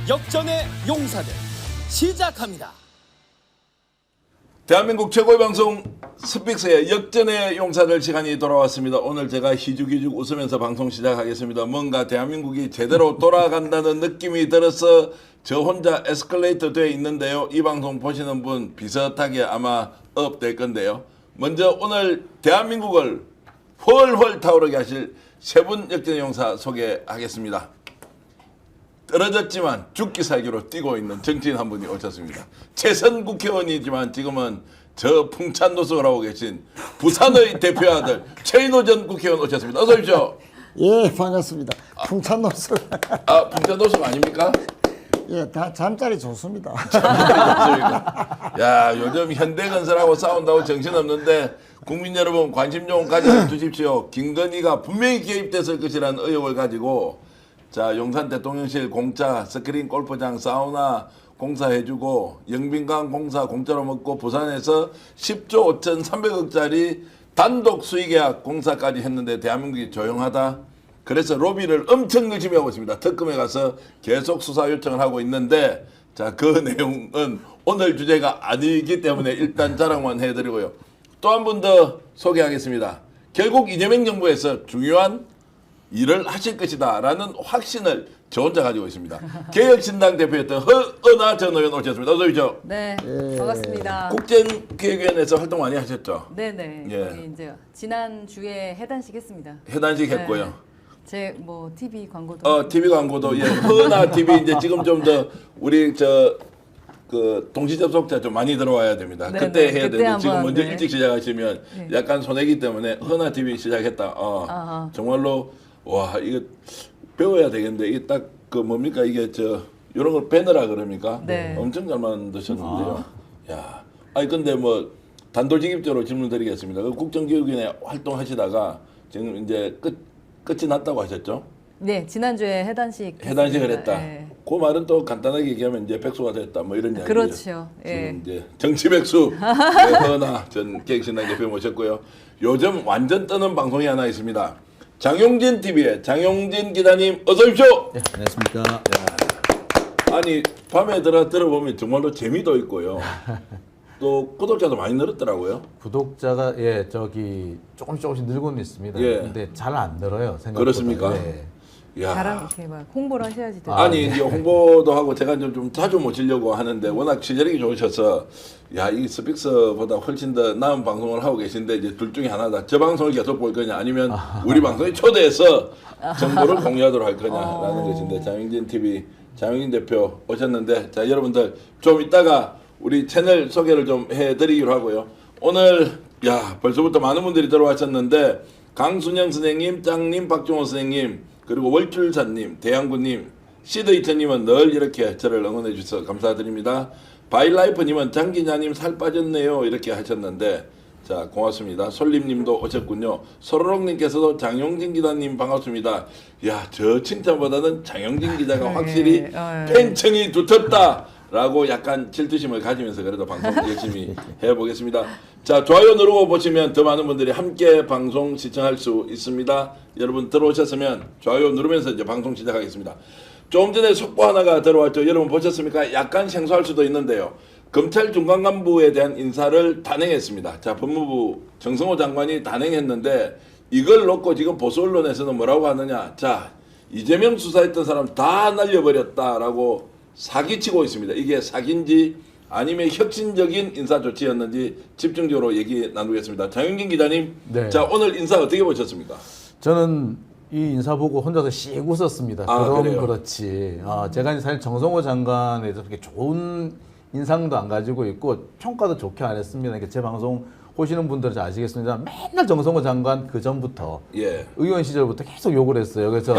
역전의 용사들 시작합니다. 대한민국 최고의 방송 스픽스의 역전의 용사들 시간이 돌아왔습니다. 오늘 제가 희죽희죽 웃으면서 방송 시작하겠습니다. 뭔가 대한민국이 제대로 돌아간다는 느낌이 들어서 저 혼자 에스컬레이터 돼 있는데요. 이 방송 보시는 분 비슷하게 아마 업될 건데요. 먼저 오늘 대한민국을 훨훨 타오르게 하실 세 분 역전의 용사 소개하겠습니다. 떨어졌지만 죽기 살기로 뛰고 있는 정치인 한 분이 오셨습니다. 재선 국회의원이지만 지금은 저 풍찬 노숙을 하고 계신 부산의 대표 아들 최인호 전 국회의원 오셨습니다. 어서 오십시오. 예, 반갑습니다. 풍찬 노숙. 아, 풍찬 노숙 아닙니까? 예, 다 잠자리 좋습니다. 야, 요즘 현대건설하고 싸운다고 정신없는데 국민 여러분 관심 좀 가져주십시오. 김건희가 분명히 개입됐을 것이라는 의혹을 가지고 자, 용산 대통령실 공짜, 스크린 골프장, 사우나 공사해주고 영빈강 공사 공짜로 먹고 부산에서 10조 5,300억짜리 단독 수의계약 공사까지 했는데 대한민국이 조용하다. 그래서 로비를 엄청 열심히 하고 있습니다. 특검에 가서 계속 수사 요청을 하고 있는데 자, 그 내용은 오늘 주제가 아니기 때문에 일단 자랑만 해드리고요. 또 한 분 더 소개하겠습니다. 결국 이재명 정부에서 중요한 일을 하실 것이다 라는 확신을 저 혼자 가지고 있습니다. 개혁신당 대표였던 허은하 전 의원 오셨습니다. 어서 오십시오. 네, 반갑습니다. 국정기획위원회에서 활동 많이 하셨죠? 네네. 예. 여기 이제 지난 주에 해단식 했습니다. 해단식 네. 했고요. 제 뭐 TV 광고도. TV 광고도 예. 허은하 TV 이제 지금 좀 더 우리 그 동시 접속자 좀 많이 들어와야 됩니다. 네, 그때 네. 해야 그때 되는데 지금 한번, 먼저 네. 일찍 시작하시면 네. 약간 손해기 때문에 허은하 TV 시작했다. 아하. 정말로 와 이거 배워야 되겠는데 이게 딱 그 뭡니까 이게 이런 걸 배너라 그럽니까? 네. 엄청 잘 만드셨는데요. 야, 아니 근데 뭐 단도직입적으로 질문드리겠습니다. 그 국정기획위원회 활동하시다가 지금 이제 끝이 났다고 하셨죠? 네, 지난주에 해단식. 해단식을 했습니다. 했다. 예. 그 말은 또 간단하게 얘기하면 이제 백수가 됐다 뭐 이런 이야기죠. 그렇죠. 예. 지금 이제 정치 백수 네, 허은하 전 개혁신당 대표 모셨고요. 요즘 완전 뜨는 방송이 하나 있습니다. 장용진 TV의 장용진 기자님 어서 오십시오. 네, 안녕하십니까. 아니 밤에 들어보면 정말로 재미도 있고요. 또 구독자도 많이 늘었더라고요. 구독자가 조금씩 늘고는 있습니다. 예. 근데 잘 안 늘어요. 생각보다. 그렇습니까? 네. 야. 자랑 이렇게 막 홍보를 하셔야지 돼요. 아니 이제 홍보도 하고 제가 좀 자주 모시려고 하는데 워낙 시절이 좋으셔서 야 이 스픽스보다 훨씬 더 나은 방송을 하고 계신데 이제 둘 중에 하나다. 저 방송을 계속 볼 거냐 아니면 우리 방송에 초대해서 정보를 공유하도록 할 거냐라는 것인데 장영진 TV 장영진 대표 오셨는데 자 여러분들 좀 이따가 우리 채널 소개를 좀 해드리기로 하고요. 오늘 야 벌써부터 많은 분들이 들어와셨는데 강순영 선생님, 짱님, 박종호 선생님 그리고 월출사님, 대양구님, 시드이천님은 늘 이렇게 저를 응원해 주셔서 감사드립니다. 바일라이프님은 장기자님 살 빠졌네요 이렇게 하셨는데 자 고맙습니다. 솔림님도 오셨군요. 소로롱님께서도 장용진 기자님 반갑습니다. 야 저 칭찬보다는 장용진 기자가 확실히 팬층이 두텁다 라고 약간 질투심을 가지면서 그래도 방송 열심히 해보겠습니다. 자 좋아요 누르고 보시면 더 많은 분들이 함께 방송 시청할 수 있습니다. 여러분 들어오셨으면 좋아요 누르면서 이제 방송 시작하겠습니다. 조금 전에 속보 하나가 들어왔죠. 여러분 보셨습니까? 약간 생소할 수도 있는데요. 검찰 중간 간부에 대한 인사를 단행했습니다. 자 법무부 정성호 장관이 단행했는데 이걸 놓고 지금 보수 언론에서는 뭐라고 하느냐. 자 이재명 수사했던 사람 다 날려버렸다라고 사기치고 있습니다. 이게 사기인지 아니면 혁신적인 인사 조치였는지 집중적으로 얘기 나누겠습니다. 장윤긴 기자님, 네. 자 오늘 인사 어떻게 보셨습니까? 저는 이 인사 보고 혼자서 씩 웃었습니다. 그럼 그래요? 그렇지. 제가 사실 정성호 장관에 대해서 그렇게 좋은 인상도 안 가지고 있고 평가도 좋게 안 했습니다. 그러니까 제 방송 보시는 분들은 잘 아시겠습니다. 맨날 정성호 장관 그 전부터 예. 의원 시절부터 계속 욕을 했어요. 그래서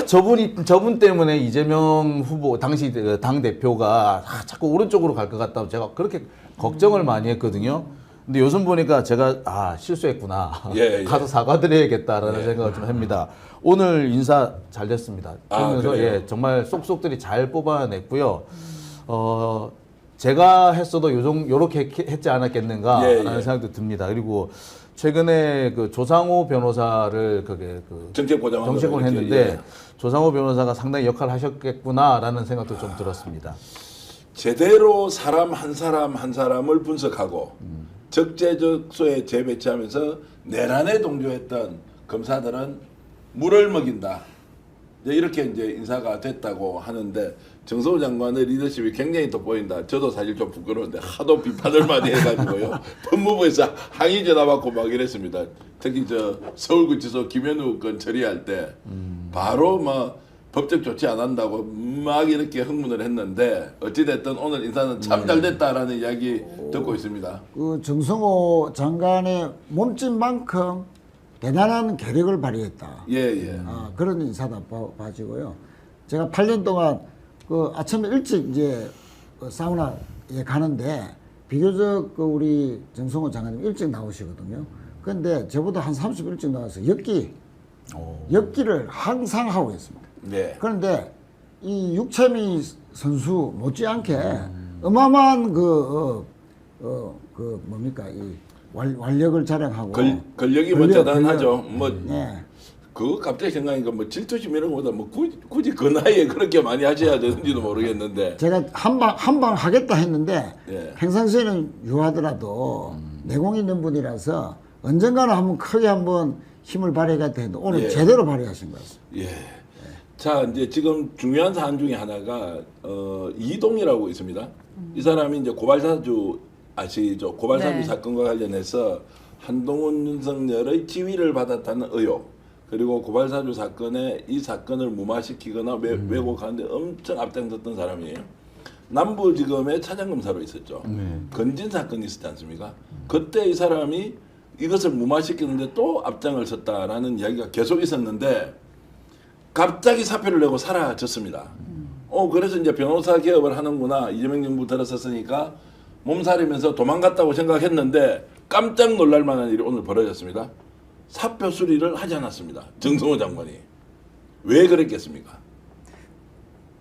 저분 때문에 이재명 후보 당시 당 대표가 자꾸 오른쪽으로 갈 것 같다고 제가 그렇게 걱정을 많이 했거든요. 근데 요즘 보니까 제가 실수했구나. 예. 가서 사과드려야겠다라는 생각을 좀 합니다. 오늘 인사 잘 됐습니다. 그러면서 그래요? 정말 쏙쏙들이 잘 뽑아냈고요. 제가 했어도 요렇게 했지 않았겠는가라는 생각도 듭니다. 그리고 최근에 그 조상호 변호사를 그게 그 정책보좌관으로 정책을 이렇게, 했는데 예. 조상호 변호사가 상당히 역할을 하셨겠구나라는 생각도 좀 들었습니다. 제대로 사람 한 사람을 분석하고 적재적소에 재배치하면서 내란에 동조했던 검사들은 물을 먹인다. 이제 이렇게 이제 인사가 됐다고 하는데 정성호 장관의 리더십이 굉장히 돋보인다. 저도 사실 좀 부끄러운데 하도 비판을 많이 해가지고요. 법무부에서 항의 전화 받고 막 이랬습니다. 특히 저 서울구치소 김현우 건 처리할 때 바로 뭐 법적 조치 안 한다고 막 이렇게 흥분을 했는데 어찌됐든 오늘 인사는 참 잘 됐다라는 이야기 듣고 있습니다. 그 정성호 장관의 몸집만큼 대단한 계력을 발휘했다. 예. 그런 인사다 봐지고요. 제가 8년 동안 그 아침에 일찍 이제 그 사우나에 가는데 비교적 그 우리 정성호 장관님 일찍 나오시거든요. 그런데 저보다 한 30분 일찍 나와서 엽기를 항상 하고 있습니다. 네. 그런데 이 육체미 선수 못지않게 어마어마한 그 뭡니까 이 완력을 자랑하고 권력이 뭐 대단하죠. 권력. 뭐 네. 그거 갑자기 생각하니까 뭐 질투심 이런 거보다 뭐 굳이 그 나이에 그렇게 많이 하셔야 되는지도 모르겠는데. 제가 한 방 하겠다 했는데 예. 평상시에는 유하더라도 내공이 있는 분이라서 언젠가는 한번 크게 한번 힘을 발휘하겠다 했는데 오늘 예. 제대로 발휘하신 것 같습니다. 예. 자 이제 지금 중요한 사안 중에 하나가 이동이라고 있습니다. 이 사람이 이제 고발사주 아시죠? 고발사주 네. 사건과 관련해서 한동훈 윤석열의 지위를 받았다는 의혹. 그리고 고발사주 사건에 이 사건을 무마시키거나 왜곡하는데 엄청 앞장섰던 사람이에요. 남부지검의 차장검사로 있었죠. 건진 사건이 있었지 않습니까? 그때 이 사람이 이것을 무마시키는데 또 앞장을 섰다라는 이야기가 계속 있었는데 갑자기 사표를 내고 사라졌습니다. 그래서 이제 변호사 개업을 하는구나. 이재명 정부 들어섰으니까 몸살이면서 도망갔다고 생각했는데 깜짝 놀랄 만한 일이 오늘 벌어졌습니다. 사표 수리를 하지 않았습니다. 정성호 장관이. 왜 그랬겠습니까?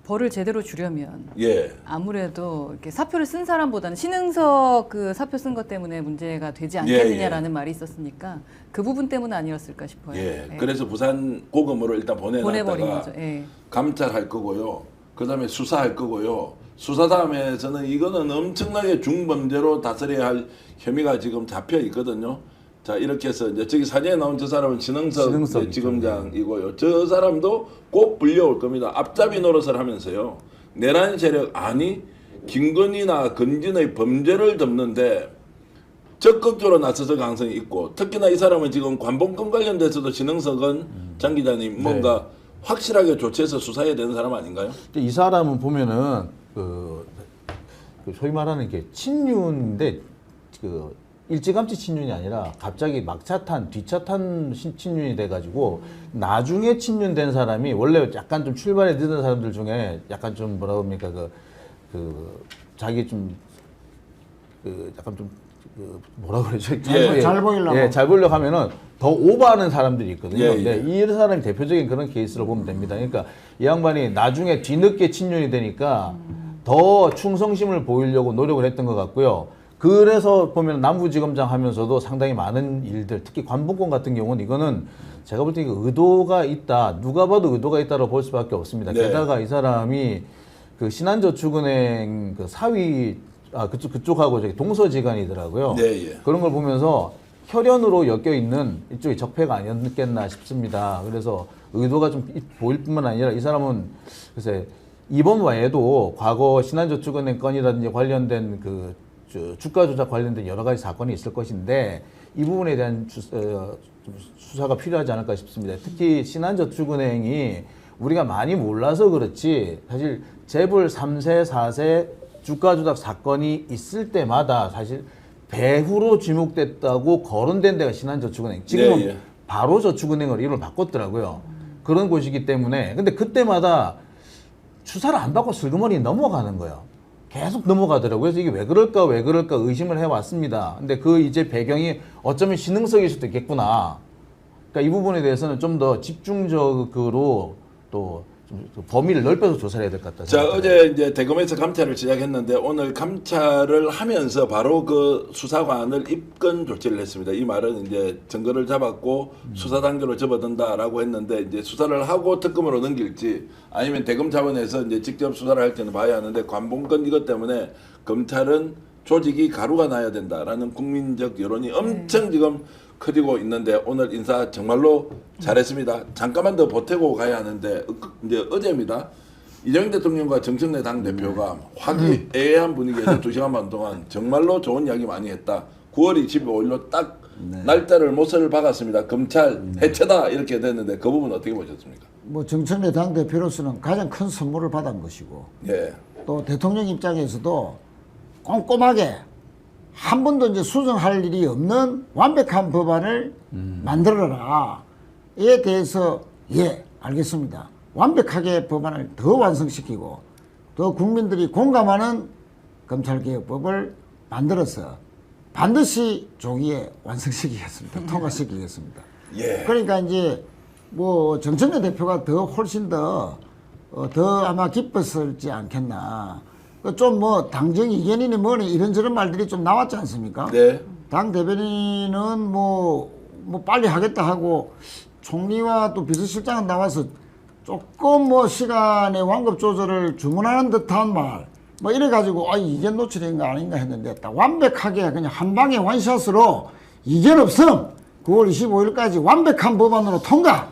벌을 제대로 주려면 예. 아무래도 이렇게 사표를 쓴 사람보다는 신흥석 그 사표 쓴 것 때문에 문제가 되지 않겠느냐라는 말이 있었으니까 그 부분 때문 아니었을까 싶어요. 예. 그래서 부산 고검으로 일단 보내버린 보내놨다가 거죠. 예. 감찰할 거고요. 그다음에 수사할 거고요. 수사담에서는 이거는 엄청나게 중범죄로 다스려야 할 혐의가 지금 잡혀 있거든요. 자 이렇게 해서 이제 저기 사진에 나온 저 사람은 신흥석 지검장이고요. 저 사람도 꼭 불려올 겁니다. 앞잡이 노릇을 하면서요. 내란 세력 아니 김건희나 건진의 범죄를 덮는데 적극적으로 나서서 가능성이 있고 특히나 이 사람은 지금 관봉권 관련돼서도 신흥석은 장 기자님 뭔가 확실하게 조치해서 수사해야 되는 사람 아닌가요? 이 사람은 보면은 그 소위 말하는 게 친윤인데 그 일찌감치 친윤이 아니라 갑자기 막차탄, 뒤차탄 친윤이 돼가지고 나중에 친윤된 사람이 원래 약간 좀 출발에 늦은 사람들 중에 약간 좀 뭐라 그럽니까 자기 좀 약간 좀 뭐라 그러죠? 잘 보이려고. 예, 잘 보이려고 하면은 더 오버하는 사람들이 있거든요. 예, 예. 이 사람이 대표적인 그런 케이스로 보면 됩니다. 그러니까 이 양반이 나중에 뒤늦게 친윤이 되니까 더 충성심을 보이려고 노력을 했던 것 같고요. 그래서 보면 남부지검장 하면서도 상당히 많은 일들, 특히 관봉권 같은 경우는 이거는 제가 볼 때 의도가 있다. 누가 봐도 의도가 있다고 볼 수밖에 없습니다. 네. 게다가 이 사람이 그 신한저축은행 그 사위 그쪽하고 저기 동서지간이더라고요. 네, 예. 그런 걸 보면서 혈연으로 엮여 있는 이쪽이 적폐가 아니었겠나 싶습니다. 그래서 의도가 좀 보일 뿐만 아니라 이 사람은 글쎄 이번 외에도 과거 신한저축은행 건이라든지 관련된 그 주가 조작 관련된 여러 가지 사건이 있을 것인데 이 부분에 대한 수사가 필요하지 않을까 싶습니다. 특히 신한저축은행이 우리가 많이 몰라서 그렇지 사실 재벌 3세, 4세 주가 조작 사건이 있을 때마다 사실 배후로 지목됐다고 거론된 데가 신한저축은행. 지금은 네, 예. 바로 저축은행으로 이름을 바꿨더라고요. 그런 곳이기 때문에 근데 그때마다 수사를 안 받고 슬그머니 넘어가는 거예요. 계속 넘어가더라고요. 그래서 이게 왜 그럴까 의심을 해왔습니다. 근데 그 이제 배경이 어쩌면 신흥석일 수도 있겠구나. 그러니까 이 부분에 대해서는 좀 더 집중적으로 또 좀 범위를 넓혀서 조사를 해야 될 것 같다. 자, 생각합니다. 어제 이제 대검에서 감찰을 시작했는데 오늘 감찰을 하면서 바로 그 수사관을 입건 조치를 했습니다. 이 말은 이제 증거를 잡았고 수사 단계로 접어든다라고 했는데 이제 수사를 하고 특검으로 넘길지 아니면 대검 차원에서 이제 직접 수사를 할지는 봐야 하는데 관봉건 이것 때문에 검찰은 조직이 가루가 나야 된다라는 국민적 여론이 엄청 지금 커지고 있는데 오늘 인사 정말로 잘했습니다. 잠깐만 더 보태고 가야 하는데 이제 어제입니다. 이재명 대통령과 정청래 당대표가 화기애애한 분위기에서 2시간 반 동안 정말로 좋은 이야기 많이 했다. 9월 25일로 딱 날짜를 못을 박았습니다. 검찰 해체다 이렇게 됐는데 그 부분 어떻게 보셨습니까? 뭐 정청래 당 대표로서는 가장 큰 선물을 받은 것이고 예. 또 대통령 입장에서도 꼼꼼하게 한 번도 이제 수정할 일이 없는 완벽한 법안을 만들어라. 이에 대해서 예, 알겠습니다. 완벽하게 법안을 더 완성시키고 더 국민들이 공감하는 검찰개혁법을 만들어서 반드시 조기에 완성시키겠습니다. 통과시키겠습니다. 예. 그러니까 이제 뭐 정청래 대표가 더 훨씬 더 아마 기뻤을지 않겠나. 좀 뭐 당정 이견이니 뭐니 이런저런 말들이 좀 나왔지 않습니까? 네. 당 대변인은 뭐 빨리 하겠다 하고 총리와 또 비서실장은 나와서 조금 뭐 시간의 완급 조절을 주문하는 듯한 말, 뭐 이래가지고 이견 노출인 거 아닌가 했는데 딱 완벽하게 그냥 한 방에 원샷으로 이견 없음 9월 25일까지 완벽한 법안으로 통과.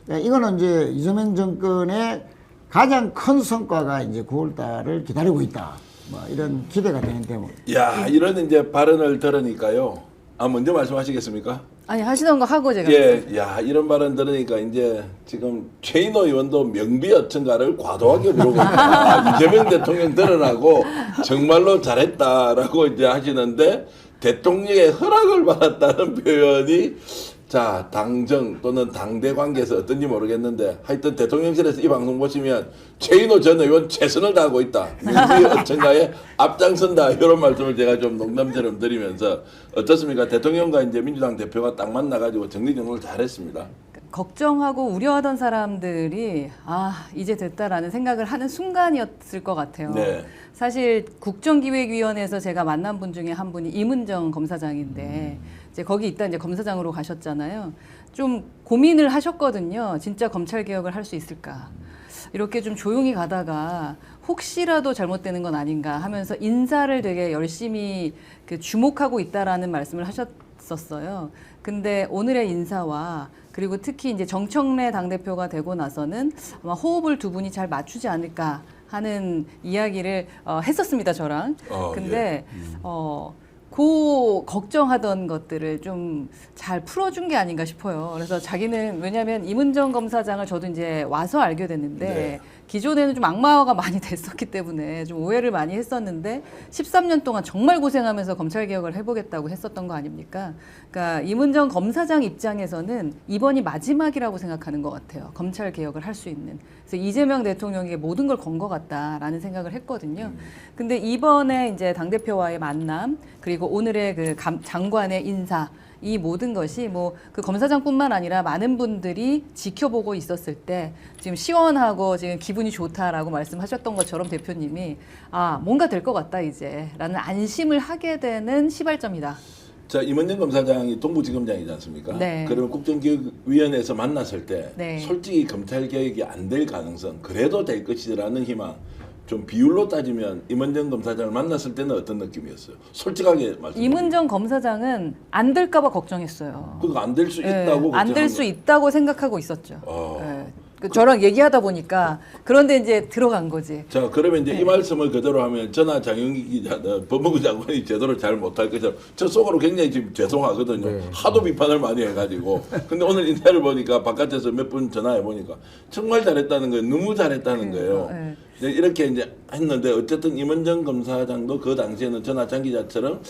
이거는 이제 이재명 정권의 가장 큰 성과가 이제 9월 달을 기다리고 있다. 뭐 이런 기대가 되는 때문에. 야, 이런 이제 발언을 들으니까요. 먼저 말씀하시겠습니까? 아니 하시던 거 하고 제가 예, 야, 이런 발언 들으니까 이제 지금 최인호 의원도 명비어천가를 과도하게 부르고 있다. 이재명 대통령 들으라고 정말로 잘했다라고 이제 하시는데 대통령의 허락을 받았다는 표현이 자, 당정 또는 당대 관계에서 어떤지 모르겠는데 하여튼 대통령실에서 이 방송 보시면 최인호 전 의원 최선을 다하고 있다. 명비어천가에 앞장선다. 이런 말씀을 제가 좀 농담처럼 드리면서 어떻습니까? 대통령과 이제 민주당 대표가 딱 만나가지고 정리정돈을 잘했습니다. 걱정하고 우려하던 사람들이 이제 됐다라는 생각을 하는 순간이었을 것 같아요. 네. 사실 국정기획위원회에서 제가 만난 분 중에 한 분이 임은정 검사장인데 이제 거기 있다 이제 검사장으로 가셨잖아요. 좀 고민을 하셨거든요. 진짜 검찰 개혁을 할 수 있을까? 이렇게 좀 조용히 가다가 혹시라도 잘못되는 건 아닌가 하면서 인사를 되게 열심히 주목하고 있다라는 말씀을 하셨었어요. 근데 오늘의 인사와 그리고 특히 이제 정청래 당대표가 되고 나서는 아마 호흡을 두 분이 잘 맞추지 않을까 하는 이야기를 했었습니다, 저랑. 근데 그 걱정하던 것들을 좀 잘 풀어준 게 아닌가 싶어요. 그래서 자기는 왜냐하면 임은정 검사장을 저도 이제 와서 알게 됐는데 네. 기존에는 좀 악마화가 많이 됐었기 때문에 좀 오해를 많이 했었는데 13년 동안 정말 고생하면서 검찰 개혁을 해보겠다고 했었던 거 아닙니까? 그러니까 임은정 검사장 입장에서는 이번이 마지막이라고 생각하는 것 같아요. 검찰 개혁을 할 수 있는. 그래서 이재명 대통령에게 모든 걸 건 것 같다라는 생각을 했거든요. 근데 이번에 이제 당대표와의 만남 그리고 오늘의 그 장관의 인사 이 모든 것이 뭐 그 검사장뿐만 아니라 많은 분들이 지켜보고 있었을 때 지금 시원하고 지금 기분이 좋다라고 말씀하셨던 것처럼 대표님이 뭔가 될 것 같다 이제라는 안심을 하게 되는 시발점이다. 자, 임은정 검사장이 동부지검장이지 않습니까? 네. 그러면 국정기획위원회에서 만났을 때 네. 솔직히 검찰 개혁이 안 될 가능성 그래도 될 것이라는 희망 좀 비율로 따지면 임은정 검사장을 만났을 때는 어떤 느낌이었어요? 솔직하게 말씀. 임은정 검사장은 안 될까 봐 걱정했어요. 그거 안 될 수 있다고 안 될 수 있다고 생각하고 있었죠. 어. 저랑 얘기하다 보니까 그런데 이제 들어간 거지. 자, 그러면 이제 이 말씀을 그대로 하면 저나 장영기 기자, 법무부 장관이 제대로 잘 못할 것처럼 저 속으로 굉장히 지금 죄송하거든요. 하도 비판을 많이 해가지고. 근데 오늘 인사를 보니까 바깥에서 몇 분 전화해 보니까 정말 잘했다는 거예요. 너무 잘했다는 거예요. 네, 이렇게 이제 했는데 어쨌든 임은정 검사장도 그 당시에는 전하장 기자처럼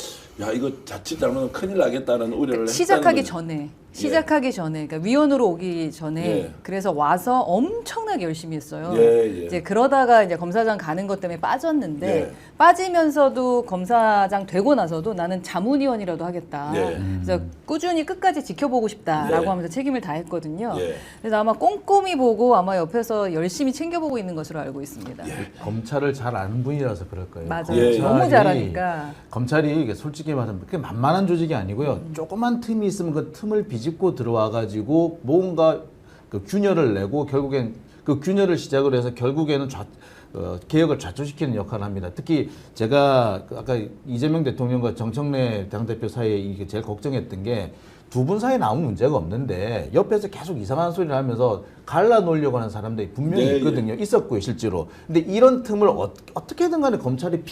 야 이거 자칫 잘못하면 큰일 나겠다라는 우려를 시작하기 했다는 거죠. 시작하기 전에, 그러니까 위원으로 오기 전에 예. 그래서 와서 엄청나게 열심히 했어요. 예, 예. 이제 그러다가 이제 검사장 가는 것 때문에 빠졌는데 예. 빠지면서도 검사장 되고 나서도 나는 자문위원이라도 하겠다. 예. 그래서 꾸준히 끝까지 지켜보고 싶다라고 예. 하면서 책임을 다했거든요. 예. 그래서 아마 꼼꼼히 보고 아마 옆에서 열심히 챙겨보고 있는 것으로 알고 있습니다. 검찰을 잘 아는 분이라서 그럴 거예요. 맞아요. 예. 너무 잘하니까. 검찰이 이게 솔직히 말하면 그렇게 만만한 조직이 아니고요. 조그만 틈이 있으면 그 틈을 비집고 들어와 가지고 뭔가 그 균열을 내고 결국엔 그 균열을 시작으로 해서 결국에는 개혁을 좌초시키는 역할을 합니다. 특히 제가 아까 이재명 대통령과 정청래 당대표 사이에 이게 제일 걱정했던 게 두 분 사이에 아무 문제가 없는데 옆에서 계속 이상한 소리를 하면서 갈라놓으려고 하는 사람들이 분명히 네, 있거든요. 있었고요, 실제로. 근데 이런 틈을 어떻게든 간에 검찰이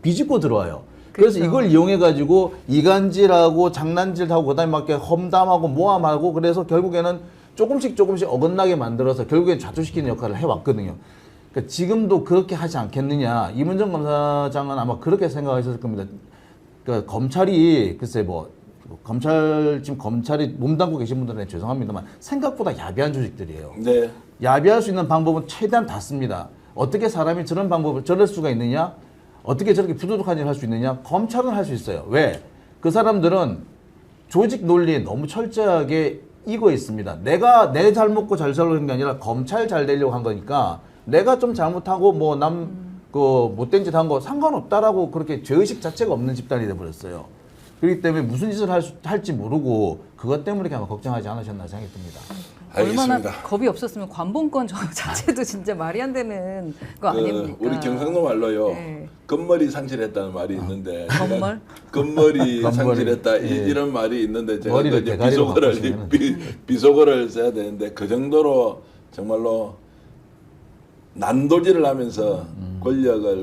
비집고 들어와요. 그래서 그렇죠. 이걸 이용해 가지고 이간질하고 장난질하고 그다음에 막 이렇게 험담하고 모함하고 그래서 결국에는 조금씩 어긋나게 만들어서 결국엔 좌초시키는 역할을 해왔거든요. 그러니까 지금도 그렇게 하지 않겠느냐. 임은정 검사장은 아마 그렇게 생각하셨을 겁니다. 그러니까 검찰이 글쎄 뭐 지금 검찰이 몸담고 계신 분들은 죄송합니다만 생각보다 야비한 조직들이에요. 네. 야비할 수 있는 방법은 최대한 다 씁니다. 어떻게 사람이 저런 방법을 저럴 수가 있느냐? 어떻게 저렇게 부도덕한 일을 할 수 있느냐? 검찰은 할 수 있어요. 왜? 그 사람들은 조직 논리에 너무 철저하게 익어 있습니다. 내가 내 잘 먹고 잘 살려는 게 아니라 검찰 잘 되려고 한 거니까 내가 좀 잘못하고 뭐 못된 짓 한 거 상관없다라고 그렇게 죄의식 자체가 없는 집단이 돼버렸어요. 그렇기 때문에 무슨 짓을 할지 모르고 그것 때문에 아마 걱정하지 않으셨나 생각이 듭니다. 얼마나 알겠습니다. 겁이 없었으면 관본권 저 자체도 진짜 말이 안 되는 거 아닙니까? 우리 경상도 말로요. 네. 끝머리 상실했다는 말이 있는데 건멀? 끝머리 건머리. 상실했다 예. 이런 말이 있는데 제가 머리를 이제 대가리로 바꾸시면은. 비속어를 써야 되는데 그 정도로 정말로 난도질을 하면서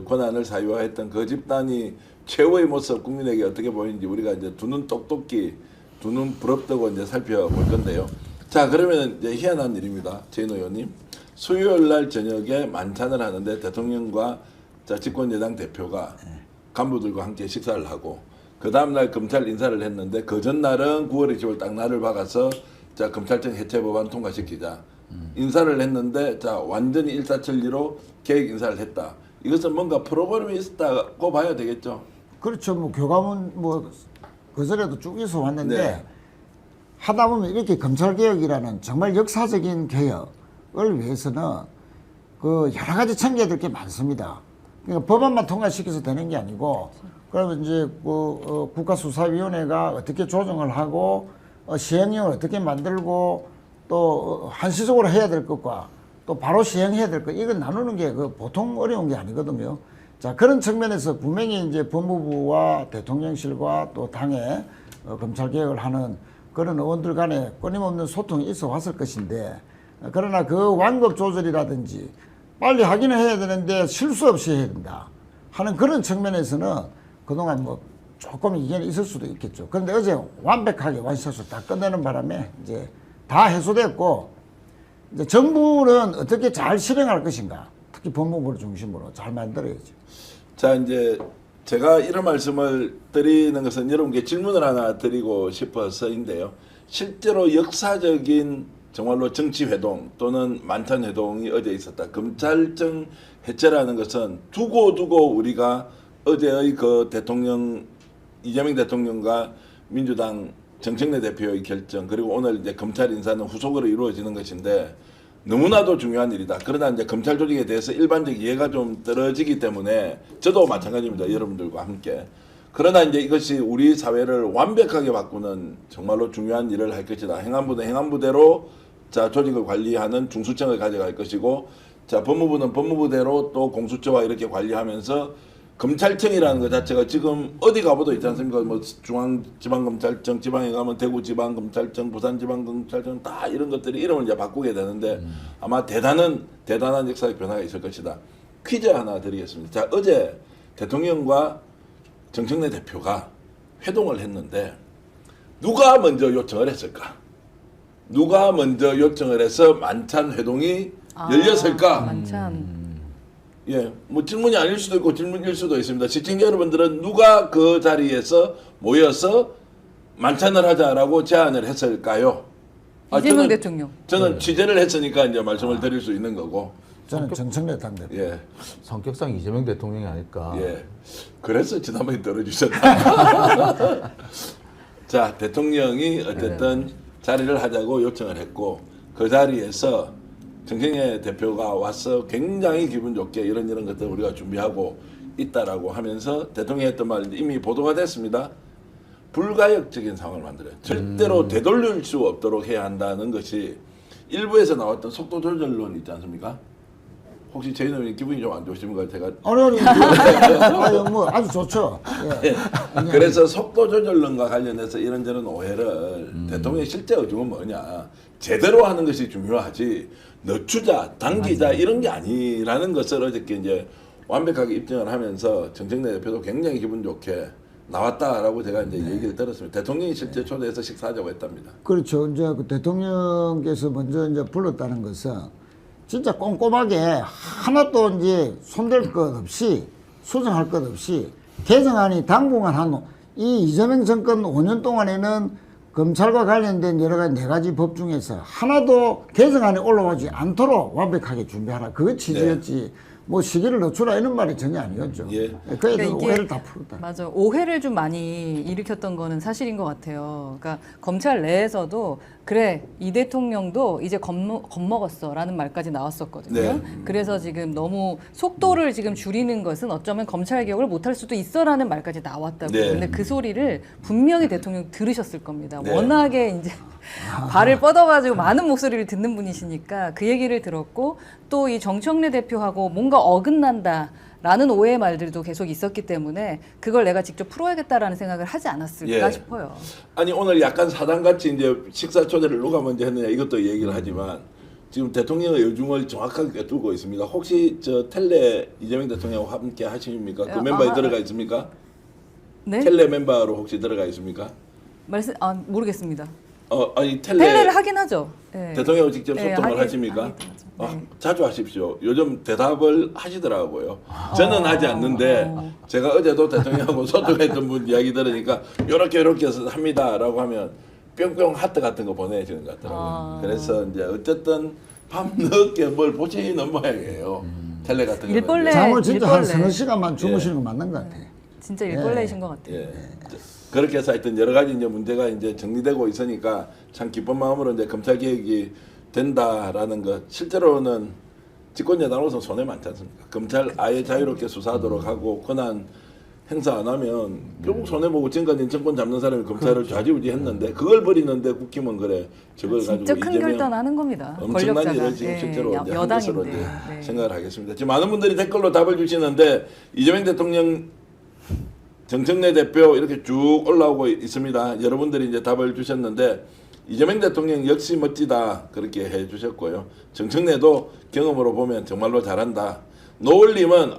권한을 사유화했던 그 집단이 최후의 모습 국민에게 어떻게 보이는지 우리가 이제 두 눈 똑똑히 두 눈 부럽다고 이제 살펴볼 건데요. 자, 그러면 이제 희한한 일입니다. 최인호 의원님. 수요일 날 저녁에 만찬을 하는데 대통령과 집권여당 대표가 간부들과 함께 식사를 하고 그 다음날 검찰 인사를 했는데 그 전날은 9월 20일 딱 날을 박아서 검찰청 해체 법안 통과시키자. 인사를 했는데 완전히 일사천리로 계획 인사를 했다. 이것은 뭔가 프로그램이 있었다고 봐야 되겠죠. 그렇죠. 뭐 교감은 뭐 그전에도 쭉 있어 왔는데 네. 하다 보면 이렇게 검찰 개혁이라는 정말 역사적인 개혁을 위해서는 그 여러 가지 챙겨야 될 게 많습니다. 그러니까 법안만 통과시켜서 되는 게 아니고 그러면 이제 국가수사위원회가 어떻게 조정을 하고 시행령을 어떻게 만들고 또 한시적으로 해야 될 것과 또 바로 시행해야 될 것, 이건 나누는 게 그 보통 어려운 게 아니거든요. 자, 그런 측면에서 분명히 이제 법무부와 대통령실과 또 당의 검찰 개혁을 하는 그런 의원들 간에 끊임없는 소통이 있어 왔을 것인데, 그러나 그 완급 조절이라든지 빨리 하기는 해야 되는데 실수 없이 해야 된다 하는 그런 측면에서는 그동안 뭐 조금 이견이 있을 수도 있겠죠. 그런데 어제 완벽하게 원샷을 다 끝내는 바람에 이제 다 해소됐고, 이제 정부는 어떻게 잘 실행할 것인가, 특히 법무부를 중심으로 잘 만들어야죠. 자, 이제 제가 이런 말씀을 드리는 것은 여러분께 질문을 하나 드리고 싶어서인데요. 실제로 역사적인 정말로 정치회동 또는 만찬회동이 어제 있었다. 검찰청 해체라는 것은 두고 우리가 어제의 그 이재명 대통령과 민주당 정청래 대표의 결정, 그리고 오늘 이제 검찰 인사는 후속으로 이루어지는 것인데 너무나도 중요한 일이다. 그러나 이제 검찰 조직에 대해서 일반적 이해가 좀 떨어지기 때문에 저도 마찬가지입니다. 여러분들과 함께. 그러나 이제 이것이 우리 사회를 완벽하게 바꾸는 정말로 중요한 일을 할 것이다. 행안부는 행안부대로 조직을 관리하는 중수청을 가져갈 것이고, 법무부는 법무부대로 또 공수처와 이렇게 관리하면서 검찰청이라는 것 자체가 지금 어디 가봐도 있지 않습니까? 뭐 중앙지방검찰청, 지방에 가면 대구지방검찰청, 부산지방검찰청 다 이런 것들이 이름을 이제 바꾸게 되는데 아마 대단한 역사적 변화가 있을 것이다. 퀴즈 하나 드리겠습니다. 자, 어제 대통령과 정청래 대표가 회동을 했는데 누가 먼저 요청을 했을까? 누가 먼저 요청을 해서 만찬 회동이 열렸을까? 만찬. 예, 뭐 질문이 아닐 수도 있고 질문일 수도 있습니다. 시청자 여러분들은 누가 그 자리에서 모여서 만찬을 하자라고 제안을 했을까요? 이재명 대통령. 저는 취재를 했으니까 이제 말씀을 드릴 수 있는 거고. 저는 정청래 당대표. 예, 성격상 이재명 대통령이 아닐까. 예. 그래서 지난번에 들어주셨다. 자, 대통령이 어쨌든 자리를 하자고 요청을 했고 그 자리에서 정청래 대표가 와서 굉장히 기분 좋게 이런 것들 우리가 준비하고 있다라고 하면서 대통령이 했던 말인데 이미 보도가 됐습니다. 불가역적인 상황을 만들어요. 절대로 되돌릴 수 없도록 해야 한다는 것이 일부에서 나왔던 속도 조절론 있지 않습니까? 혹시 저희 놈이 기분이 좀 안 좋으십니까? 제가 아니 뭐 아주 좋죠. 예. 그래서 속도 조절론과 관련해서 이런저런 오해를 대통령의 실제 의중은 뭐냐 제대로 하는 것이 중요하지 늦추자 당기자 이런 게 아니라는 것을 어저께 이제 완벽하게 입증을 하면서 정청래 대표도 굉장히 기분 좋게 나왔다라고 제가 이제 얘기를 들었습니다. 대통령이 실제 초대해서 식사하자고 했답니다. 그렇죠. 이제 그 대통령께서 먼저 이제 불렀다는 것은 진짜 꼼꼼하게 하나도 이제 손댈 것 없이 수정할 것 없이 개정안이 당분간 한 이 이재명 정권 5년 동안에는 검찰과 관련된 여러 가지 4가지 법 중에서 하나도 개정안이 올라오지 않도록 완벽하게 준비하라. 그거 취지였지. 뭐 시기를 늦추라 이런 말이 전혀 아니었죠. 예. 그에 대한 그러니까 오해를 다 풀었다. 맞아. 오해를 좀 많이 일으켰던 거는 사실인 것 같아요. 그러니까 검찰 내에서도 그래 이 대통령도 이제 겁먹었어라는 말까지 나왔었거든요. 네. 그래서 지금 너무 속도를 지금 줄이는 것은 어쩌면 검찰 개혁을 못할 수도 있어라는 말까지 나왔다고. 네. 근데 그 소리를 분명히 대통령 들으셨을 겁니다. 네. 워낙에 이제 발을 뻗어가지고 많은 목소리를 듣는 분이시니까 그 얘기를 들었고 또 이 정청래 대표하고 뭔가 어긋난다라는 오해의 말들도 계속 있었기 때문에 그걸 내가 직접 풀어야겠다라는 생각을 하지 않았을까 예. 싶어요. 아니 오늘 약간 사당같이 이제 식사 초대를 누가 먼저 했느냐 이것도 얘기를 하지만 지금 대통령의 의중을 정확하게 꿰뚫고 있습니다. 혹시 저 텔레 이재명 대통령과 함께 하십니까? 그 멤버에 들어가 있습니까? 네? 텔레 멤버로 혹시 들어가 있습니까? 모르겠습니다. 아니 텔레를 하긴 하죠. 네. 대통령하고 직접 네, 소통을 하긴 하십니까? 하죠. 네. 자주 하십시오. 요즘 대답을 하시더라고요. 저는 하지 않는데 제가 어제도 대통령하고 소통했던 분 이야기 들으니까 요렇게 해서 합니다라고 하면 뿅뿅 하트 같은 거 보내주는 것 같더라고요. 그래서 이제 어쨌든 밤늦게 뭘 보시는 모양이에요. 텔레 같은 거. 일벌레. 잠을 진짜 한 일벌레. 3시간만 주무시는 거 맞는 것 같아요. 진짜 일벌레이신 것 같아요. 예. 그렇게 해서 하여튼 여러 가지 이제 문제가 이제 정리되고 있으니까 참 기쁜 마음으로 이제 검찰 개혁이 된다라는 것. 실제로는 집권여당으로서 손해 많지 않습니까? 검찰 아예 자유롭게 수사하도록 하고 권한 행사 안 하면 결국 손해 보고 지금까지 정권 잡는 사람이 검찰을 좌지우지했는데 그걸 버리는데 국힘은 그래 저걸 진짜 가지고 큰 이재명 결단하는 겁니다. 엄청난 권력자가. 일을 지금 실제로 이제 한 것으로 여당인데. 이제 네. 생각을 하겠습니다. 지금 많은 분들이 댓글로 답을 주시는데 이재명 대통령 정청래 대표 이렇게 쭉 올라오고 있습니다. 여러분들이 이제 답을 주셨는데 이재명 대통령 역시 멋지다 그렇게 해주셨고요. 정청래도 경험으로 보면 정말로 잘한다. 노을님은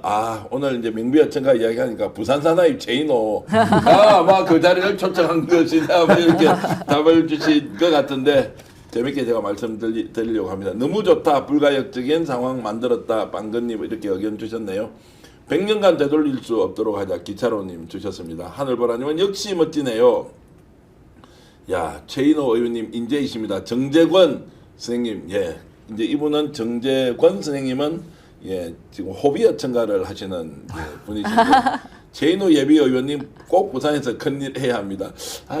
오늘 이제 명비어천가 이야기하니까 부산 사나이 제이노 막 그 자리를 초청한 것이다 뭐 이렇게 답을 주신 것 같은데 재밌게 제가 말씀드리려고 합니다. 너무 좋다. 불가역적인 상황 만들었다. 빵건님 이렇게 의견 주셨네요. 100년간 되돌릴 수 없도록 하자. 기차로님 주셨습니다. 하늘보라님은 역시 멋지네요. 야, 최인호 의원님 인재이십니다. 정재권 선생님, 예, 이제 이분은 정재권 선생님은 예 지금 호비어 청가를 하시는 분이신데 최인호 예비 의원님 꼭 부산에서 큰일 해야 합니다.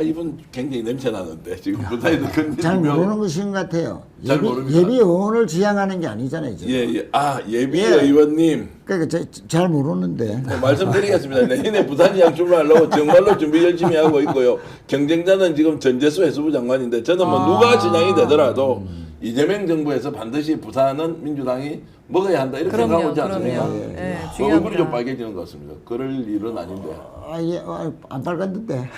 이분 굉장히 냄새 나는데 지금 부산에서 큰일 잘 모르는 것인 것 같아요. 잘 모릅니다. 예비 의원을 지향하는 게 아니잖아요. 지금. 예. 예비 예. 의원님 그러니까 잘 모르는데. 말씀드리겠습니다. 내년에 부산시장 출마하려고 정말로 준비 열심히 하고 있고요. 경쟁자는 지금 전재수 해수부 장관인데 저는 뭐 누가 진양이 되더라도 이재명 정부에서 반드시 부산은 민주당이 먹어야 한다 이렇게 생각하고 있지 않습니까? 예, 얼굴이 중요합니다. 좀 빨개지는 것 같습니다. 그럴 일은 아닌데. 안 빨간데.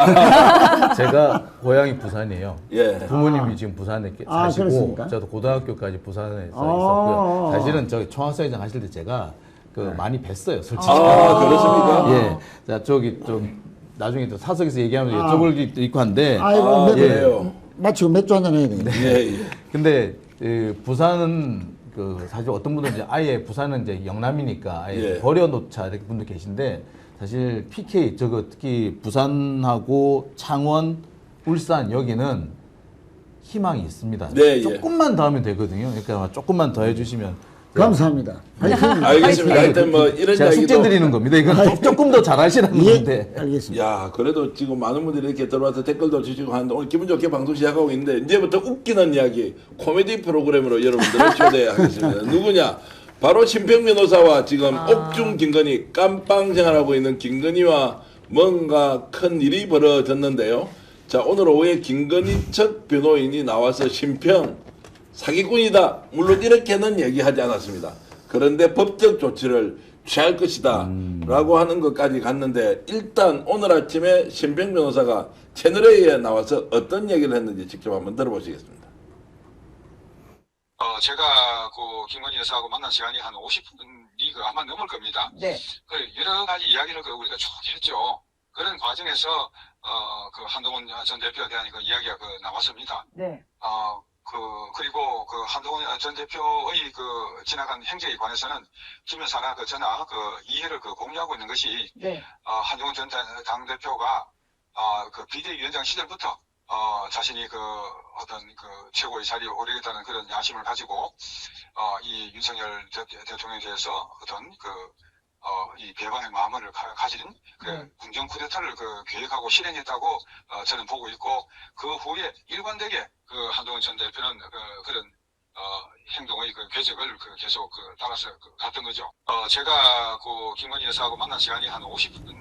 제가 고향이 부산이에요. 예. 부모님이 지금 부산에 사시고 그렇습니까? 저도 고등학교까지 부산에 아. 있었고요. 사실은 저기 총학생회장 하실 때 제가 많이 뵀어요, 솔직히. 그렇습니까? 예. 자, 저기 좀 나중에 또 사석에서 얘기하면서 여쭤볼 게 있고 한데. 아이고 그래요. 마치고 맥주 한잔 해야 되겠네. 예. 근데 부산은 그 사실 어떤 분들은 이제 아예 부산은 이제 영남이니까 아예 예. 버려놓자 이렇게 분들 계신데 사실 PK 저거 특히 부산하고 창원, 울산 여기는 희망이 있습니다. 네, 예. 조금만 더 하면 되거든요. 그러니까 조금만 더 해주시면. 감사합니다. 파이팅. 알겠습니다. 하여튼 뭐 이런 제가 숙제 이야기도 드리는 겁니다. 이건 조금 더 잘하시라는 예, 건데. 알겠습니다. 야, 그래도 지금 많은 분들이 이렇게 들어와서 댓글도 주시고 하는데 오늘 기분 좋게 방송 시작하고 있는데 이제부터 웃기는 이야기 코미디 프로그램으로 여러분들을 초대하겠습니다. 누구냐? 바로 심평 변호사와 지금 옥중 김건희 깜빵 생활하고 있는 김건희와 뭔가 큰 일이 벌어졌는데요. 자, 오늘 오후에 김건희 측 변호인이 나와서 심평 사기꾼이다. 물론 이렇게는 얘기하지 않았습니다. 그런데 법적 조치를 취할 것이다 라고 하는 것까지 갔는데 일단 오늘 아침에 심평 변호사가 채널A에 나와서 어떤 얘기를 했는지 직접 한번 들어보시겠습니다. 제가 그 김건희 여사하고 만난 시간이 한 50분이 아마 넘을 겁니다. 네. 그 여러 가지 이야기를 우리가 쭉 했죠. 그런 과정에서 그 한동훈 전 대표에 대한 그 이야기가 나왔습니다. 네. 그리고 그 한동훈 전 대표의 그 지나간 행적에 관해서는 김 여사나 저나 이해를 공유하고 있는 것이 네. 한동훈 전 당대표가 그 비대위원장 시절부터 자신이 어떤 최고의 자리에 오르겠다는 그런 야심을 가지고 이 윤석열 대통령에 대해서 어떤 이 배반의 마음을 가진 궁정 쿠데타를 계획하고 실행했다고 저는 보고 있고 그 후에 일관되게 한동훈 전 대표는 그런 행동의 궤적을 계속 따라서 갔던 거죠. 제가 김건희 여사하고 만난 시간이 한 50분.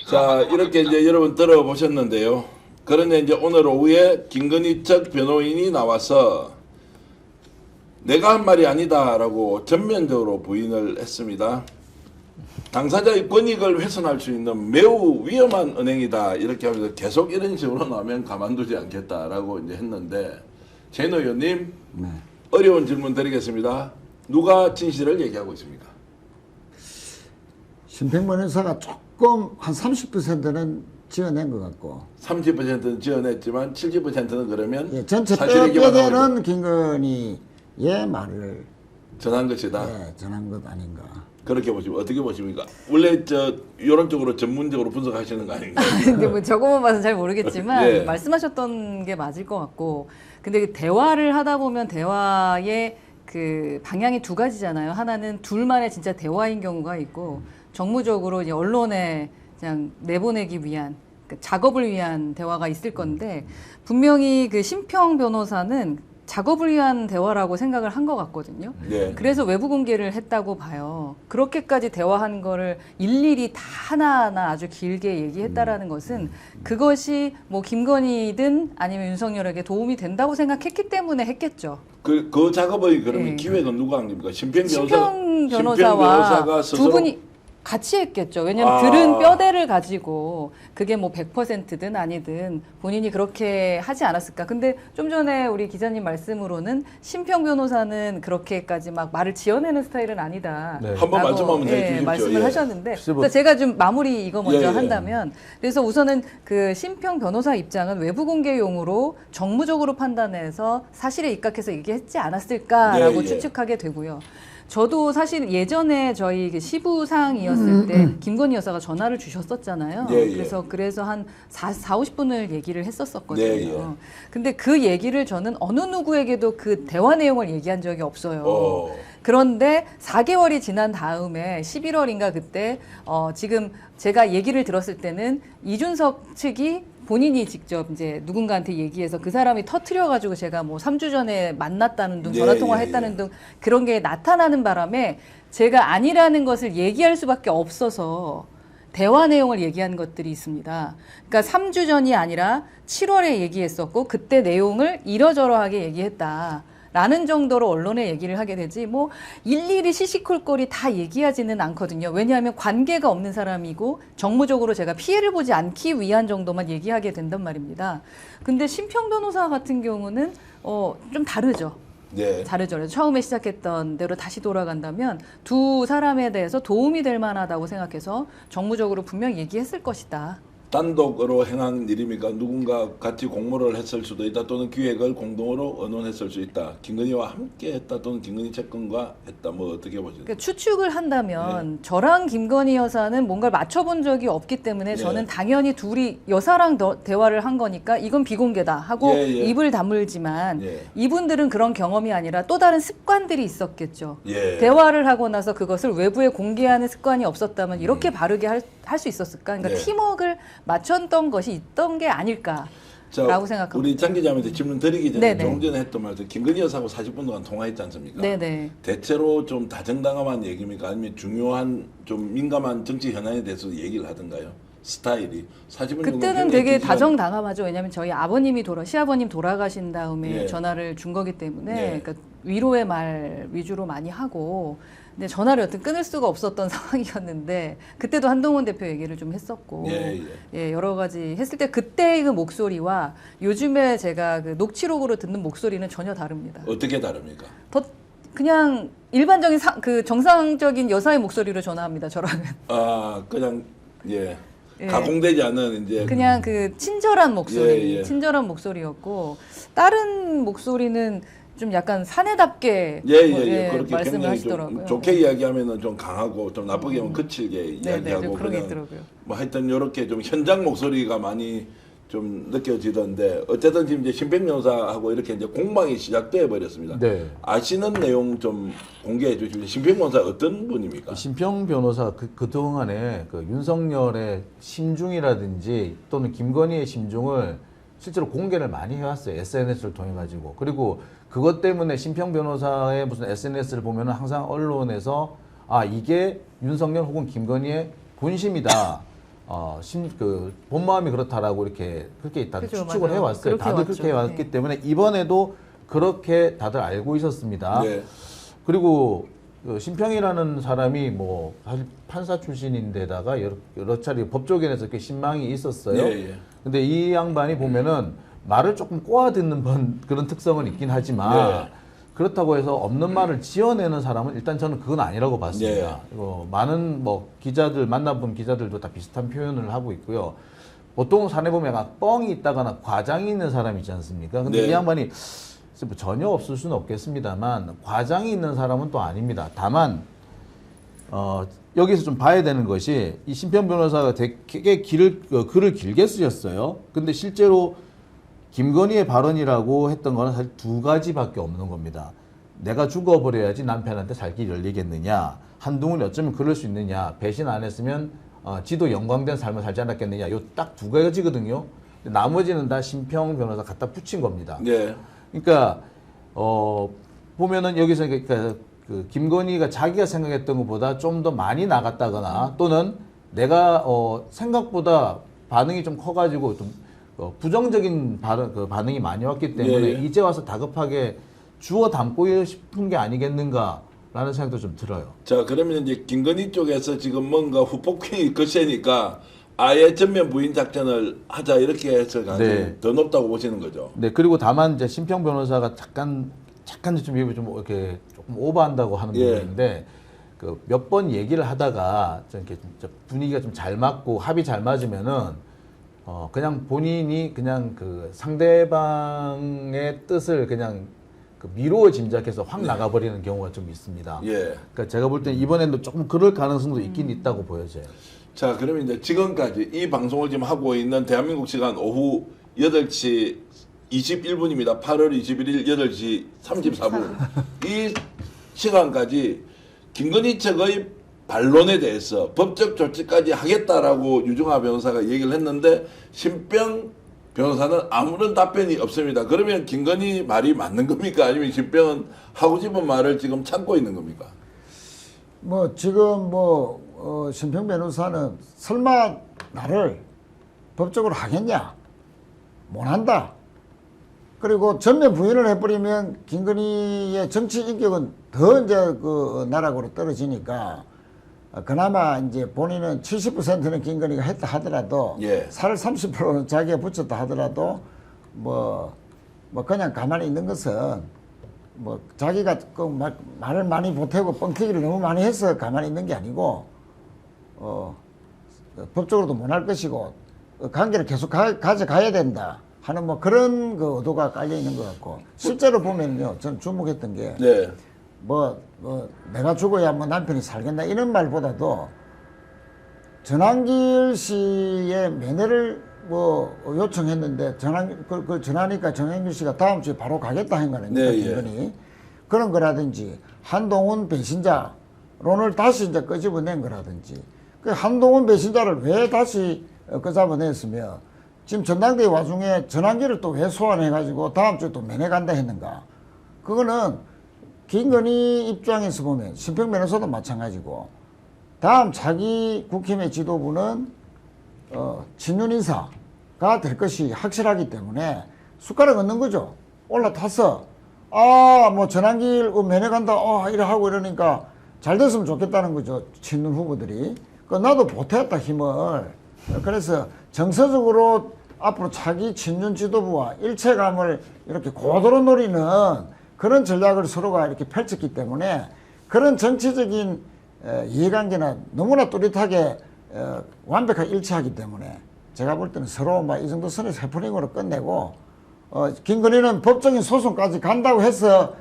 자, 이렇게 이제 여러분 들어보셨는데요. 그런데 이제 오늘 오후에 김건희 측 변호인이 나와서 내가 한 말이 아니다라고 전면적으로 부인을 했습니다. 당사자의 권익을 훼손할 수 있는 매우 위험한 은행이다 이렇게 하면서 계속 이런 식으로 나오면 가만두지 않겠다라고 이제 했는데 최인호 의원님 네. 어려운 질문 드리겠습니다. 누가 진실을 얘기하고 있습니까? 심평 변호사가 조금 한 30%는 지어낸 것 같고 30%는 지어냈지만 70%는 그러면 예, 전체 사실에 기반하고 빼되는 김건희의 말을 전한 것이다. 전한 것 아닌가. 그렇게 보시면 어떻게 보십니까? 원래 이런 쪽으로 전문적으로 분석하시는 거 아닌가요? 근데 뭐 저거만 봐서 잘 모르겠지만 예. 말씀하셨던 게 맞을 것 같고 근데 대화를 하다 보면 대화의 그 방향이 두 가지잖아요. 하나는 둘만의 진짜 대화인 경우가 있고 정무적으로 이제 언론에 그냥 내보내기 위한 작업을 위한 대화가 있을 건데 분명히 그 심평 변호사는 작업을 위한 대화라고 생각을 한 것 같거든요. 네. 그래서 외부 공개를 했다고 봐요. 그렇게까지 대화한 거를 일일이 다 하나하나 아주 길게 얘기했다라는 것은 그것이 뭐 김건희든 아니면 윤석열에게 도움이 된다고 생각했기 때문에 했겠죠. 그 작업의 그러면 예. 기획은 누가 한 겁니까? 심평 심평 변호사가 변호사와 스스로 두 분이 같이 했겠죠. 왜냐하면 들은 뼈대를 가지고 그게 뭐 100%든 아니든 본인이 그렇게 하지 않았을까. 근데 좀 전에 우리 기자님 말씀으로는 심평 변호사는 그렇게까지 막 말을 지어내는 스타일은 아니다. 네. 한번 라고, 말씀하면 해주십시오. 말씀을 예. 하셨는데 글쎄 뭐- 그래서 제가 좀 마무리 이거 먼저 예, 예. 한다면 그래서 우선은 그 심평 변호사 입장은 외부 공개용으로 정무적으로 판단해서 사실에 입각해서 얘기했지 않았을까라고 예, 예. 추측하게 되고요. 저도 사실 예전에 저희 그 시부상이었을 때 김건희 여사가 전화를 주셨었잖아요. 예, 예. 그래서 한 50분을 얘기를 했었거든요. 네, 예. 근데 그 얘기를 저는 어느 누구에게도 그 대화 내용을 얘기한 적이 없어요. 그런데 4개월이 지난 다음에 11월인가 그때 지금 제가 얘기를 들었을 때는 이준석 측이 본인이 직접 이제 누군가한테 얘기해서 그 사람이 터트려가지고 제가 뭐 3주 전에 만났다는 등 예, 전화 통화했다는 예. 등 그런 게 나타나는 바람에 제가 아니라는 것을 얘기할 수밖에 없어서 대화 내용을 얘기한 것들이 있습니다. 그러니까 3주 전이 아니라 7월에 얘기했었고 그때 내용을 이러저러하게 얘기했다. 라는 정도로 언론에 얘기를 하게 되지 뭐 일일이 시시콜콜이 다 얘기하지는 않거든요. 왜냐하면 관계가 없는 사람이고 정무적으로 제가 피해를 보지 않기 위한 정도만 얘기하게 된단 말입니다. 근데 심평 변호사 같은 경우는 좀 다르죠. 네. 다르죠. 그래서 처음에 시작했던 대로 다시 돌아간다면 두 사람에 대해서 도움이 될 만하다고 생각해서 정무적으로 분명 얘기했을 것이다. 단독으로 행한 일입니까? 누군가 같이 공모를 했을 수도 있다. 또는 기획을 공동으로 의논했을 수 있다. 김건희와 함께 했다. 또는 김건희 채권과 했다. 뭐 어떻게 보시나요? 그러니까 추측을 한다면 저랑 김건희 여사는 뭔가를 맞춰본 적이 없기 때문에 저는 당연히 둘이 여사랑 대화를 한 거니까 이건 비공개다 하고 입을 다물지만 이분들은 그런 경험이 아니라 또 다른 습관들이 있었겠죠. 대화를 하고 나서 그것을 외부에 공개하는 습관이 없었다면 이렇게 바르게 할 수 있었을까? 그러니까 팀워크를 맞췄던 것이 있던 게 아닐까라고 생각합니다. 우리 장 기자님한테 질문 드리기 전에 네네. 조금 전에 했던 말도 김건희 여사하고 40분 동안 통화했지 않습니까? 네네. 대체로 좀 다정다감한 얘기입니까? 아니면 중요한 좀 민감한 정치 현안에 대해서 얘기를 하던가요? 스타일이 40분 그때는 되게 다정다감하죠. 왜냐하면 저희 아버님이 시아버님 돌아가신 다음에 전화를 준 거기 때문에 그러니까 위로의 말 위주로 많이 하고 근데 전화를 여튼 끊을 수가 없었던 상황이었는데 그때도 한동훈 대표 얘기를 좀 했었고 여러 가지 했을 때 그때의 그 목소리와 요즘에 제가 그 녹취록으로 듣는 목소리는 전혀 다릅니다. 어떻게 다릅니까? 더 그냥 일반적인 그 정상적인 여사의 목소리로 전화합니다. 저랑은. 아 그냥 가공되지 않은 이제 그냥 그 친절한 목소리, 친절한 목소리였고 다른 목소리는 좀 약간 사내답게 그렇게 말씀을 하시더라고요. 좀 좋게 이야기하면은 좀 강하고 좀 나쁘게 하면 거칠게 이야기하고 그런 게 있더라고요. 뭐 하여튼 이렇게 좀 현장 목소리가 많이 좀 느껴지던데 어쨌든 지금 이제 신평 변호사하고 이렇게 이제 공방이 시작돼 버렸습니다. 아시는 내용 좀 공개해 주시면 신평 변호사 어떤 분입니까? 신평 변호사 그동안에 그 윤석열의 심중이라든지 또는 김건희의 심중을 실제로 공개를 많이 해왔어요. SNS를 통해 가지고. 그리고 그것 때문에 신평 변호사의 무슨 SNS를 보면은 항상 언론에서 이게 윤석열 혹은 김건희의 본심이다. 본 마음이 그렇다라고 그렇게 있다 추측을 해왔어요. 다들 그렇게 해왔기 때문에 이번에도 그렇게 다들 알고 있었습니다. 그리고 신평이라는 사람이 뭐 사실 판사 출신인데다가 여러 차례 법조계에서 이렇게 신망이 있었어요. 근데 이 양반이 보면은 말을 조금 꼬아듣는 그런 특성은 있긴 하지만 그렇다고 해서 없는 말을 지어내는 사람은 일단 저는 그건 아니라고 봤습니다. 많은 뭐 기자들 만나본 기자들도 다 비슷한 표현을 하고 있고요. 보통 사내 보면 약간 뻥이 있다거나 과장이 있는 사람이 있지 않습니까? 근데 이 양반이 전혀 없을 수는 없겠습니다만 과장이 있는 사람은 또 아닙니다. 다만 여기서 좀 봐야 되는 것이 이 신평 변호사가 되게 글을 길게 쓰셨어요. 근데 실제로 김건희의 발언이라고 했던 거는 사실 두 가지밖에 없는 겁니다. 내가 죽어버려야지 남편한테 살 길이 열리겠느냐. 한동훈이 어쩌면 그럴 수 있느냐. 배신 안 했으면 지도 영광된 삶을 살지 않았겠느냐. 요 딱 두 가지거든요. 나머지는 다 신평 변호사 갖다 붙인 겁니다. 그러니까 보면은 여기서 그러니까 그 김건희가 자기가 생각했던 것보다 좀 더 많이 나갔다거나 또는 내가 생각보다 반응이 좀 커가지고 좀 부정적인 반응이 많이 왔기 때문에 이제 와서 다급하게 주워 담고 싶은 게 아니겠는가라는 생각도 좀 들어요. 자 그러면 이제 김건희 쪽에서 지금 뭔가 후폭풍이 거세니까 아예 전면 부인 작전을 하자 이렇게 해서 더 높다고 보시는 거죠. 네. 그리고 다만 이제 신평 변호사가 잠깐 좀 이렇게 조금 오버한다고 하는 부분인데 그 몇 번 얘기를 하다가 좀 이렇게 분위기가 좀 잘 맞고 합이 잘 맞으면은 그냥 본인이 그냥 그 상대방의 뜻을 그냥 그 미루어 짐작해서 확 나가버리는 경우가 좀 있습니다. 그러니까 제가 볼 때는 이번에도 조금 그럴 가능성도 있긴 있다고 보여져요. 자, 그러면 이제 지금까지 이 방송을 지금 하고 있는 대한민국 시간 오후 8시 21분입니다. 8월 21일 8시 34분. 이 시간까지 김건희 측의 반론에 대해서 법적 조치까지 하겠다라고 유중하 변호사가 얘기를 했는데 신병 변호사는 아무런 답변이 없습니다. 그러면 김건희 말이 맞는 겁니까? 아니면 신병은 하고 싶은 말을 지금 참고 있는 겁니까? 뭐 지금 신평 변호사는 설마 나를 법적으로 하겠냐? 못한다. 그리고 전면 부인을 해버리면 김건희의 정치 인격은 더 이제 그 나락으로 떨어지니까 그나마 이제 본인은 70%는 김건희가 했다 하더라도 살 30%는 자기가 붙였다 하더라도 뭐 그냥 가만히 있는 것은 뭐 자기가 그 말을 많이 보태고 뻥튀기를 너무 많이 해서 가만히 있는 게 아니고 법적으로도 못할 것이고 관계를 계속 가져가야 된다 하는 뭐 그런 그 의도가 깔려 있는 것 같고 실제로 보면요, 저는 주목했던 게 네. 뭐 내가 죽어야 뭐 남편이 살겠다 이런 말보다도 전환길 씨의 면회를 뭐 요청했는데 전하니까 전환길 씨가 다음 주에 바로 가겠다 한 거 아닙니까? 네, 김건희. 그런 거라든지 한동훈 배신자론을 다시 이제 끄집어낸 거라든지 그 한동훈 배신자를 왜 다시 끄집어냈으며 지금 전당대회 와중에 전환기를 또 왜 소환해가지고 다음 주에 또 면회 간다 했는가? 그거는 김건희 입장에서 보면 심평 변호사도 마찬가지고 다음 자기 국힘의 지도부는 친윤 인사가 될 것이 확실하기 때문에 숟가락 얹는 거죠. 올라타서 뭐 전환길 면회 간다 이래 하고 이러니까 잘 됐으면 좋겠다는 거죠. 친윤 후보들이. 나도 보태었다 힘을. 그래서 정서적으로 앞으로 자기 친윤 지도부와 일체감을 이렇게 고도로 노리는 그런 전략을 서로가 이렇게 펼쳤기 때문에 그런 정치적인 이해관계는 너무나 뚜렷하게 완벽하게 일치하기 때문에 제가 볼 때는 서로 막 이 정도 선에서 해프닝으로 끝내고 김건희는 법적인 소송까지 간다고 해서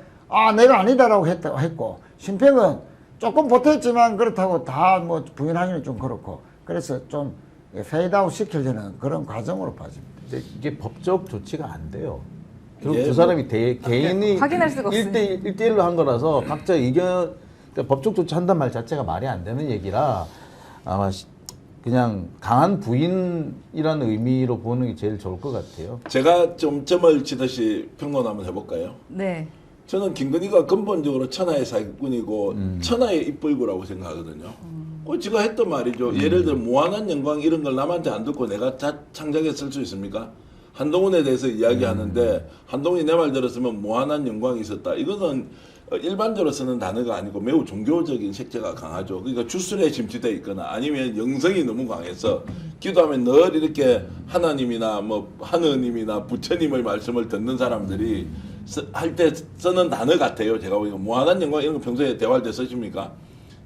내가 아니다라고 했고 심평은 조금 보탰지만 그렇다고 다 뭐 부인하기는 좀 그렇고 그래서 좀 페이드아웃 시키려는 그런 과정으로 빠집니다. 이게 법적 조치가 안 돼요. 결국 예, 두 사람이 개인이 확인할 수가 없으니까. 1대1로 한 거라서 각자 의견, 그러니까 법적 조치 한단 말 자체가 말이 안 되는 얘기라 아마 그냥 강한 부인이라는 의미로 보는 게 제일 좋을 것 같아요. 제가 좀 점을 치듯이 평론 한번 해볼까요? 네. 저는 김건희가 근본적으로 천하의 사기꾼이고 천하의 입불구라고 생각하거든요. 그 지가 했던 말이죠. 예를 들어 무한한 영광 이런 걸 남한테 안 듣고 내가 창작해 쓸 수 있습니까? 한동훈에 대해서 이야기하는데 한동훈이 내 말 들었으면 무한한 영광이 있었다. 이것은 일반적으로 쓰는 단어가 아니고 매우 종교적인 색채가 강하죠. 그러니까 주술에 심취되어 있거나 아니면 영성이 너무 강해서 기도하면 늘 이렇게 하나님이나 뭐 하느님이나 부처님의 말씀을 듣는 사람들이 할 때 쓰는 단어 같아요. 제가 보기에 무한한 영광 이런 거 평소에 대화할 때 쓰십니까?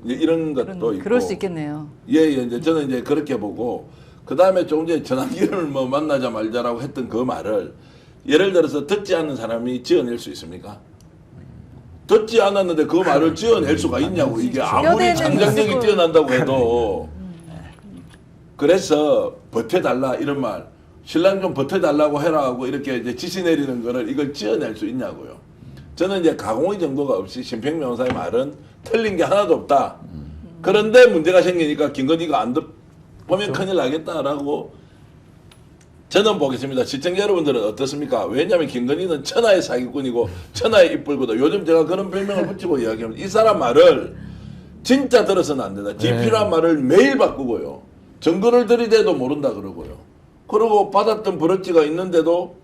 이제 이런 것도 있고. 그럴 수 있겠네요. 예, 이제 저는 이제 그렇게 보고 그 다음에 조금 전에 전환기를 뭐 만나자 말자라고 했던 그 말을 예를 들어서 듣지 않는 사람이 지어낼 수 있습니까? 듣지 않았는데 그 말을 지어낼 수가 있냐고. 이게 아무리 뼈대는 창작력이 있을 뛰어난다고 해도. 그래서 버텨달라 이런 말, 신랑 좀 버텨달라고 해라 하고 이렇게 이제 지시 내리는 거를 이걸 지어낼 수 있냐고요. 저는 이제 가공의 정도가 없이 심평 변호사의 말은 틀린 게 하나도 없다. 그런데 문제가 생기니까 김건희가 안 보면 큰일 나겠다라고 저는 보겠습니다. 시청자 여러분들은 어떻습니까? 왜냐하면 김건희는 천하의 사기꾼이고 천하의 입불구다. 요즘 제가 그런 별명을 붙이고 이야기합니다. 이 사람 말을 진짜 들어서는 안 된다. 필요한 말을 매일 바꾸고요. 증거를 들이대도 모른다 그러고요. 그리고 받았던 버릇지가 있는데도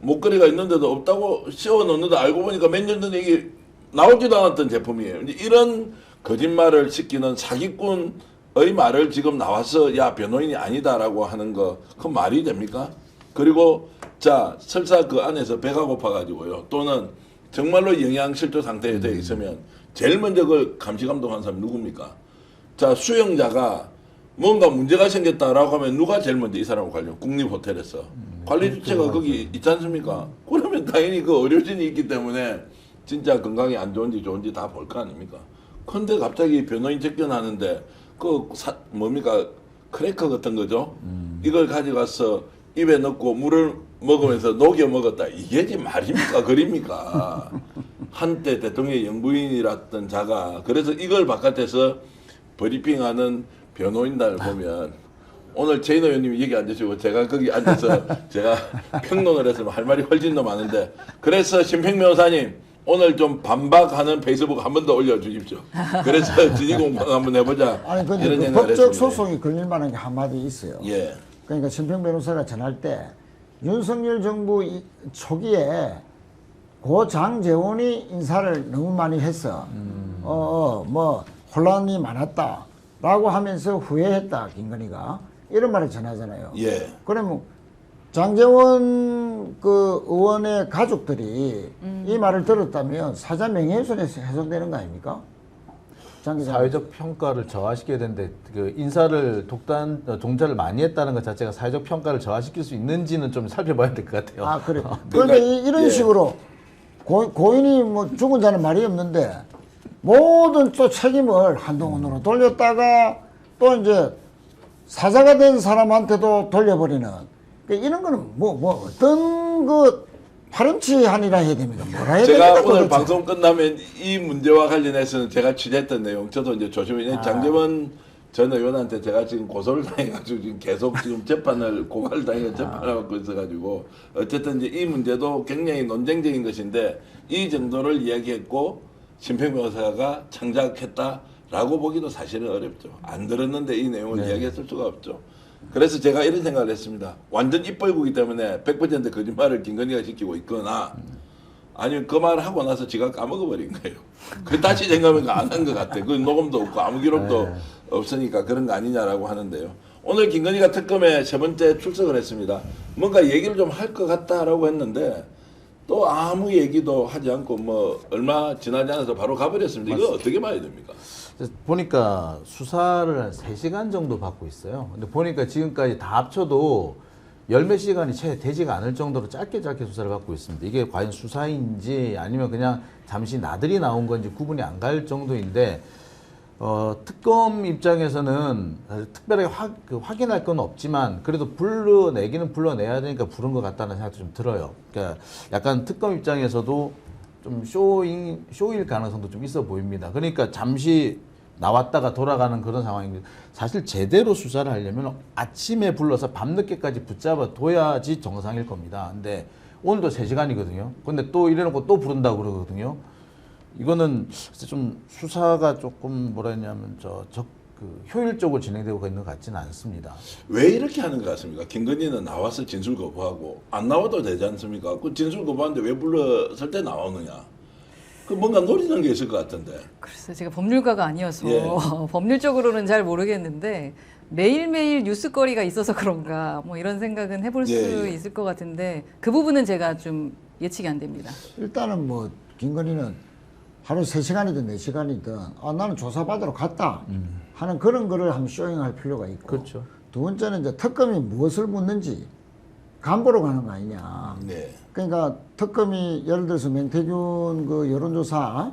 목걸이가 있는데도 없다고 씌워놓는데 알고 보니까 몇 년 전에 이게 나오지도 않았던 제품이에요. 이런 거짓말을 시키는 사기꾼의 말을 지금 나와서 야 변호인이 아니다라고 하는 거 그 말이 됩니까? 그리고 자 설사 그 안에서 배가 고파가지고요 또는 정말로 영양실조 상태에 되어 있으면 제일 먼저 그걸 감시감독한 사람이 누굽니까? 자 수영자가 뭔가 문제가 생겼다라고 하면 누가 제일 먼저 이 사람을 관련 국립호텔에서 관리 주체가 거기 있지 않습니까? 그러면 당연히 그 의료진이 있기 때문에 진짜 건강이 안 좋은지 좋은지 다 볼 거 아닙니까? 근데 갑자기 변호인 접견하는데 뭡니까 크래커 같은 거죠? 이걸 가져가서 입에 넣고 물을 먹으면서 녹여 먹었다. 이게 지금 말입니까? 그립니까? 한때 대통령의 영부인이랐던 자가 그래서 이걸 바깥에서 브리핑하는 변호인단을 보면 오늘 제인 의원님이 여기 앉으시고 제가 거기 앉아서 제가 평론을 했으면 할 말이 훨씬 더 많은데 그래서 심평 변호사님 오늘 좀 반박하는 페이스북 한 번 더 올려주십시오. 그래서 지지공방 한번 해보자. 아니 근데 이런 그 생각을 법적 했습니다. 소송이 걸릴 만한 게 한마디 있어요. 예. 그러니까 심평 변호사가 전할 때 윤석열 정부 초기에 고 장재원이 인사를 너무 많이 했어. 뭐 혼란이 많았다라고 하면서 후회했다 김건희가 이런 말을 전하잖아요. 예. 그러면 장재원 그 의원의 가족들이 이 말을 들었다면 사자 명예훼손에서 해소되는 거 아닙니까? 장기자. 사회적 평가를 저하시켜야 되는데 그 인사를 종사를 많이 했다는 것 자체가 사회적 평가를 저하시킬 수 있는지는 좀 살펴봐야 될 것 같아요. 아, 그래. 그러니까 이런 예. 식으로 고인이 뭐 죽은 자는 말이 없는데 모든 또 책임을 한동훈으로 돌렸다가 또 이제 사자가 된 사람한테도 돌려버리는 이런 거는 뭐 어떤 그 파렴치한이라 해야 됩니까? 뭐라 해야 제가 됩니까? 오늘 도대체? 방송 끝나면 이 문제와 관련해서는 제가 취재했던 내용 저도 이제 조심히 장재원 전 의원한테 제가 지금 고소를 당해가지고 지금 계속 지금 고발을 당해서 재판을 받고 있어가지고 어쨌든 이제 이 문제도 굉장히 논쟁적인 것인데 이 정도를 이야기했고 심평 변호사가 창작했다라고 보기도 사실은 어렵죠. 안 들었는데 이 내용을 이야기했을 수가 없죠. 그래서 제가 이런 생각을 했습니다. 완전 입벌구기 때문에 100% 거짓말을 김건희가 시키고 있거나 아니면 그 말을 하고 나서 지가 까먹어버린 거예요. 그 다시 생각하니까 안 한 것 같아. 그 녹음도 없고 아무 기록도 없으니까 그런 거 아니냐라고 하는데요. 오늘 김건희가 특검에 세 번째 출석을 했습니다. 뭔가 얘기를 좀 할 것 같다라고 했는데 또 아무 얘기도 하지 않고 뭐 얼마 지나지 않아서 바로 가버렸습니다. 이거 어떻게 봐야 됩니까? 그래서 보니까 수사를 한 3시간 정도 받고 있어요. 근데 보니까 지금까지 다 합쳐도 열몇 시간이 채 되지가 않을 정도로 짧게 수사를 받고 있습니다. 이게 과연 수사인지 아니면 그냥 잠시 나들이 나온 건지 구분이 안 갈 정도인데 특검 입장에서는 사실 특별하게 확인할 건 없지만 그래도 불러내기는 불러내야 되니까 부른 것 같다는 생각도 좀 들어요. 그러니까 약간 특검 입장에서도 좀 쇼일 가능성도 좀 있어 보입니다. 그러니까 잠시 나왔다가 돌아가는 그런 상황입니다. 사실 제대로 수사를 하려면 아침에 불러서 밤늦게까지 붙잡아 둬야지 정상일 겁니다. 근데 오늘도 3시간이거든요. 근데 또 이래놓고 또 부른다고 그러거든요. 이거는 좀 수사가 조금 뭐라 했냐면 효율적으로 진행되고 있는 것 같지는 않습니다. 왜 이렇게 하는 것 같습니까? 김건희는 나와서 진술 거부하고 안 나와도 되지 않습니까? 그 진술 거부하는데 왜 불렀을 때 나오느냐? 그 뭔가 노리는 게 있을 것 같은데. 글쎄 제가 법률가가 아니어서 예. 법률적으로는 잘 모르겠는데 매일매일 뉴스거리가 있어서 그런가 뭐 이런 생각은 해볼 수 예. 있을 것 같은데 그 부분은 제가 좀 예측이 안 됩니다. 일단은 뭐 김건희는 하루 3시간이든 4시간이든 나는 조사받으러 갔다 하는 그런 거를 한번 쇼잉할 필요가 있고 그렇죠. 두 번째는 이제 특검이 무엇을 묻는지 간보러 가는 거 아니냐. 네. 그러니까 특검이 예를 들어서 맹태균 그 여론조사를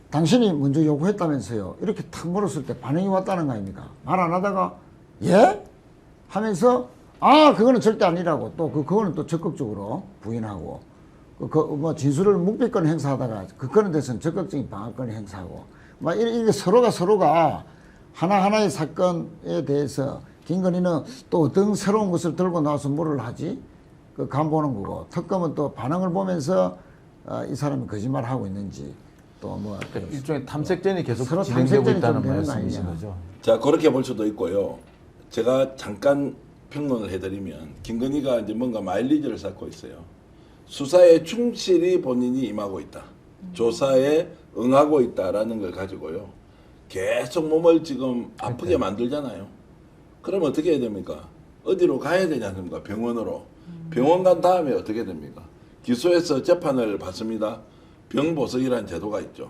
당신이 먼저 요구했다면서요. 이렇게 탁 물었을 때 반응이 왔다는 거 아닙니까? 말 안 하다가 예? 하면서 그거는 절대 아니라고 또 그거는 또 적극적으로 부인하고 뭐 진술을 묵비권 행사하다가 그거는 대해서는 적극적인 방어권을 행사하고 막 이게 서로가 하나하나의 사건에 대해서 김건희는 또 어떤 새로운 것을 들고 나와서 뭐를 하지? 그 간보는 거고 특검은 또 반응을 보면서 이 사람이 거짓말하고 있는지 또 뭐 그러니까 일종의 탐색전이 계속 서로 진행되고 탐색전이 있다는 좀 되는 거 말씀이신 아니냐. 거죠. 자, 그렇게 볼 수도 있고요. 제가 잠깐 평론을 해드리면 김건희가 이제 뭔가 마일리지를 쌓고 있어요. 수사에 충실히 본인이 임하고 있다. 조사에 응하고 있다라는 걸 가지고요. 계속 몸을 지금 아프게 만들잖아요. 그럼 어떻게 해야 됩니까? 어디로 가야 되지 않습니까? 병원으로. 병원 간 다음에 어떻게 됩니까? 기소해서 재판을 받습니다. 병보석이라는 제도가 있죠.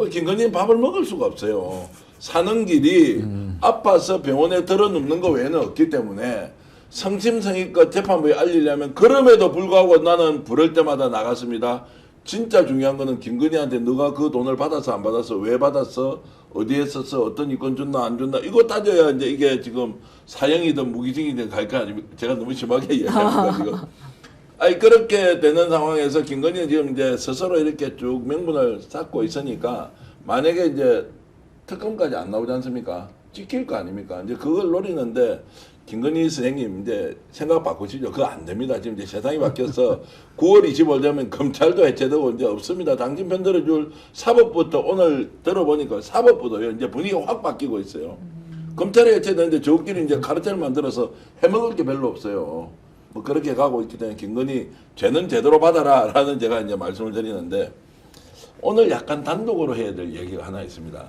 김건희는 밥을 먹을 수가 없어요. 사는 길이 아파서 병원에 들어눕는 거 외에는 없기 때문에 성심성의껏 재판부에 알리려면 그럼에도 불구하고 나는 부를 때마다 나갔습니다. 진짜 중요한 거는 김건희한테 너가 그 돈을 받았어 안 받았어 왜 받았어 어디에 썼어 어떤 이권 줬나 안 줬나 이거 따져야 이제 이게 지금 사형이든 무기징이든 갈 거 아닙니까? 제가 너무 심하게 이야기합니다 지금. 아니 그렇게 되는 상황에서 김건희는 지금 이제 스스로 이렇게 쭉 명분을 쌓고 있으니까 만약에 이제 특검까지 안 나오지 않습니까? 지킬 거 아닙니까? 이제 그걸 노리는데 김건희 선생님 이제 생각 바꾸시죠. 그거 안 됩니다. 지금 이제 세상이 바뀌어서 9월 25일 되면 검찰도 해체되고 이제 없습니다. 당신 편 들어줄 사법부터 오늘 들어보니까 사법부도요. 이제 분위기가 확 바뀌고 있어요. 검찰이 해체되는데 저끼리 이제 카르텔 만들어서 해먹을 게 별로 없어요. 뭐 그렇게 가고 있기 때문에 김건희 죄는 제대로 받아라라는 제가 이제 말씀을 드리는데 오늘 약간 단독으로 해야 될 얘기가 하나 있습니다.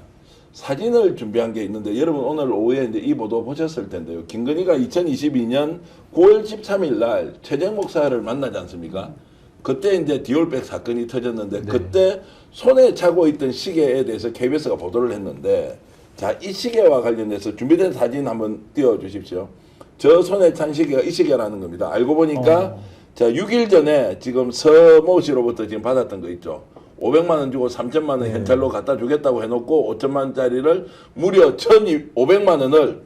사진을 준비한 게 있는데 여러분 오늘 오후에 이제 이 보도 보셨을 텐데요. 김건희가 2022년 9월 13일 날 최재형 목사를 만나지 않습니까? 그때 이제 디올백 사건이 터졌는데 그때 손에 차고 있던 시계에 대해서 KBS가 보도를 했는데 자, 이 시계와 관련해서 준비된 사진 한번 띄워주십시오. 저 손에 찬 시계가 이 시계라는 겁니다. 알고 보니까 자, 6일 전에 지금 서모 씨로부터 지금 받았던 거 있죠. 500만 원 주고 3천만 원 현찰로 갖다 주겠다고 해놓고 5천만 원짜리를 무려 1,500만 원을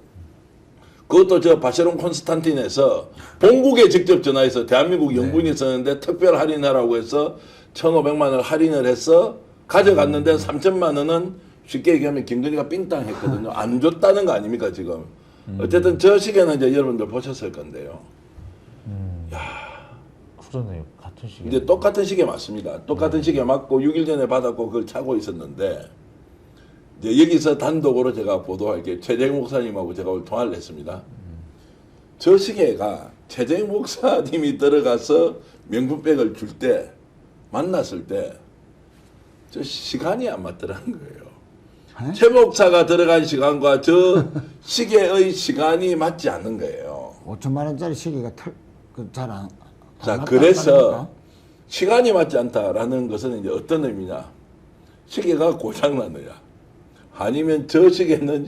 그것도 저 바쉐론 콘스탄틴에서 본국에 직접 전화해서 대한민국 영분이 썼는데 특별 할인하라고 해서 1,500만 원을 할인을 해서 가져갔는데 3천만 원은 쉽게 얘기하면 김건희가 삥땅 했거든요. 안 줬다는 거 아닙니까 지금. 어쨌든 저 시계는 이제 여러분들 보셨을 건데요. 그러네요. 같은 시계. 이제 똑같은 시계 맞습니다. 똑같은 시계 맞고 6일 전에 받았고 그걸 차고 있었는데 이제 여기서 단독으로 제가 보도할게요. 최재형 목사님하고 제가 오늘 통화를 했습니다. 저 시계가 최재형 목사님이 들어가서 명품백을 줄 때 만났을 때 저 시간이 안 맞더라는 거예요. 최 목사가 들어간 시간과 저 시계의 시간이 맞지 않는 거예요. 5천만 원짜리 시계가 잘안 자, 그래서 시간이 맞지 않다라는 것은 이제 어떤 의미냐? 시계가 고장나느냐? 아니면 저 시계는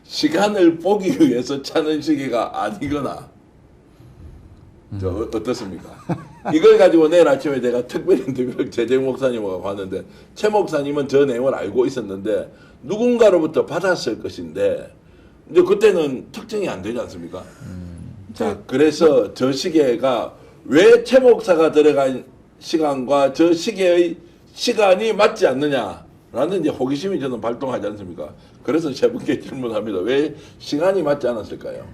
시간을 보기 위해서 차는 시계가 아니거나 저 어떻습니까? 이걸 가지고 내일 아침에 내가 특별 인터뷰를 최재형 목사님하고 봤는데 최 목사님은 저 내용을 알고 있었는데 누군가로부터 받았을 것인데 이제 그때는 특정이 안 되지 않습니까? 자, 그래서 저 시계가 왜 최 목사가 들어간 시간과 저 시계의 시간이 맞지 않느냐라는 이제 호기심이 저는 발동하지 않습니까? 그래서 세 분께 질문합니다. 왜 시간이 맞지 않았을까요?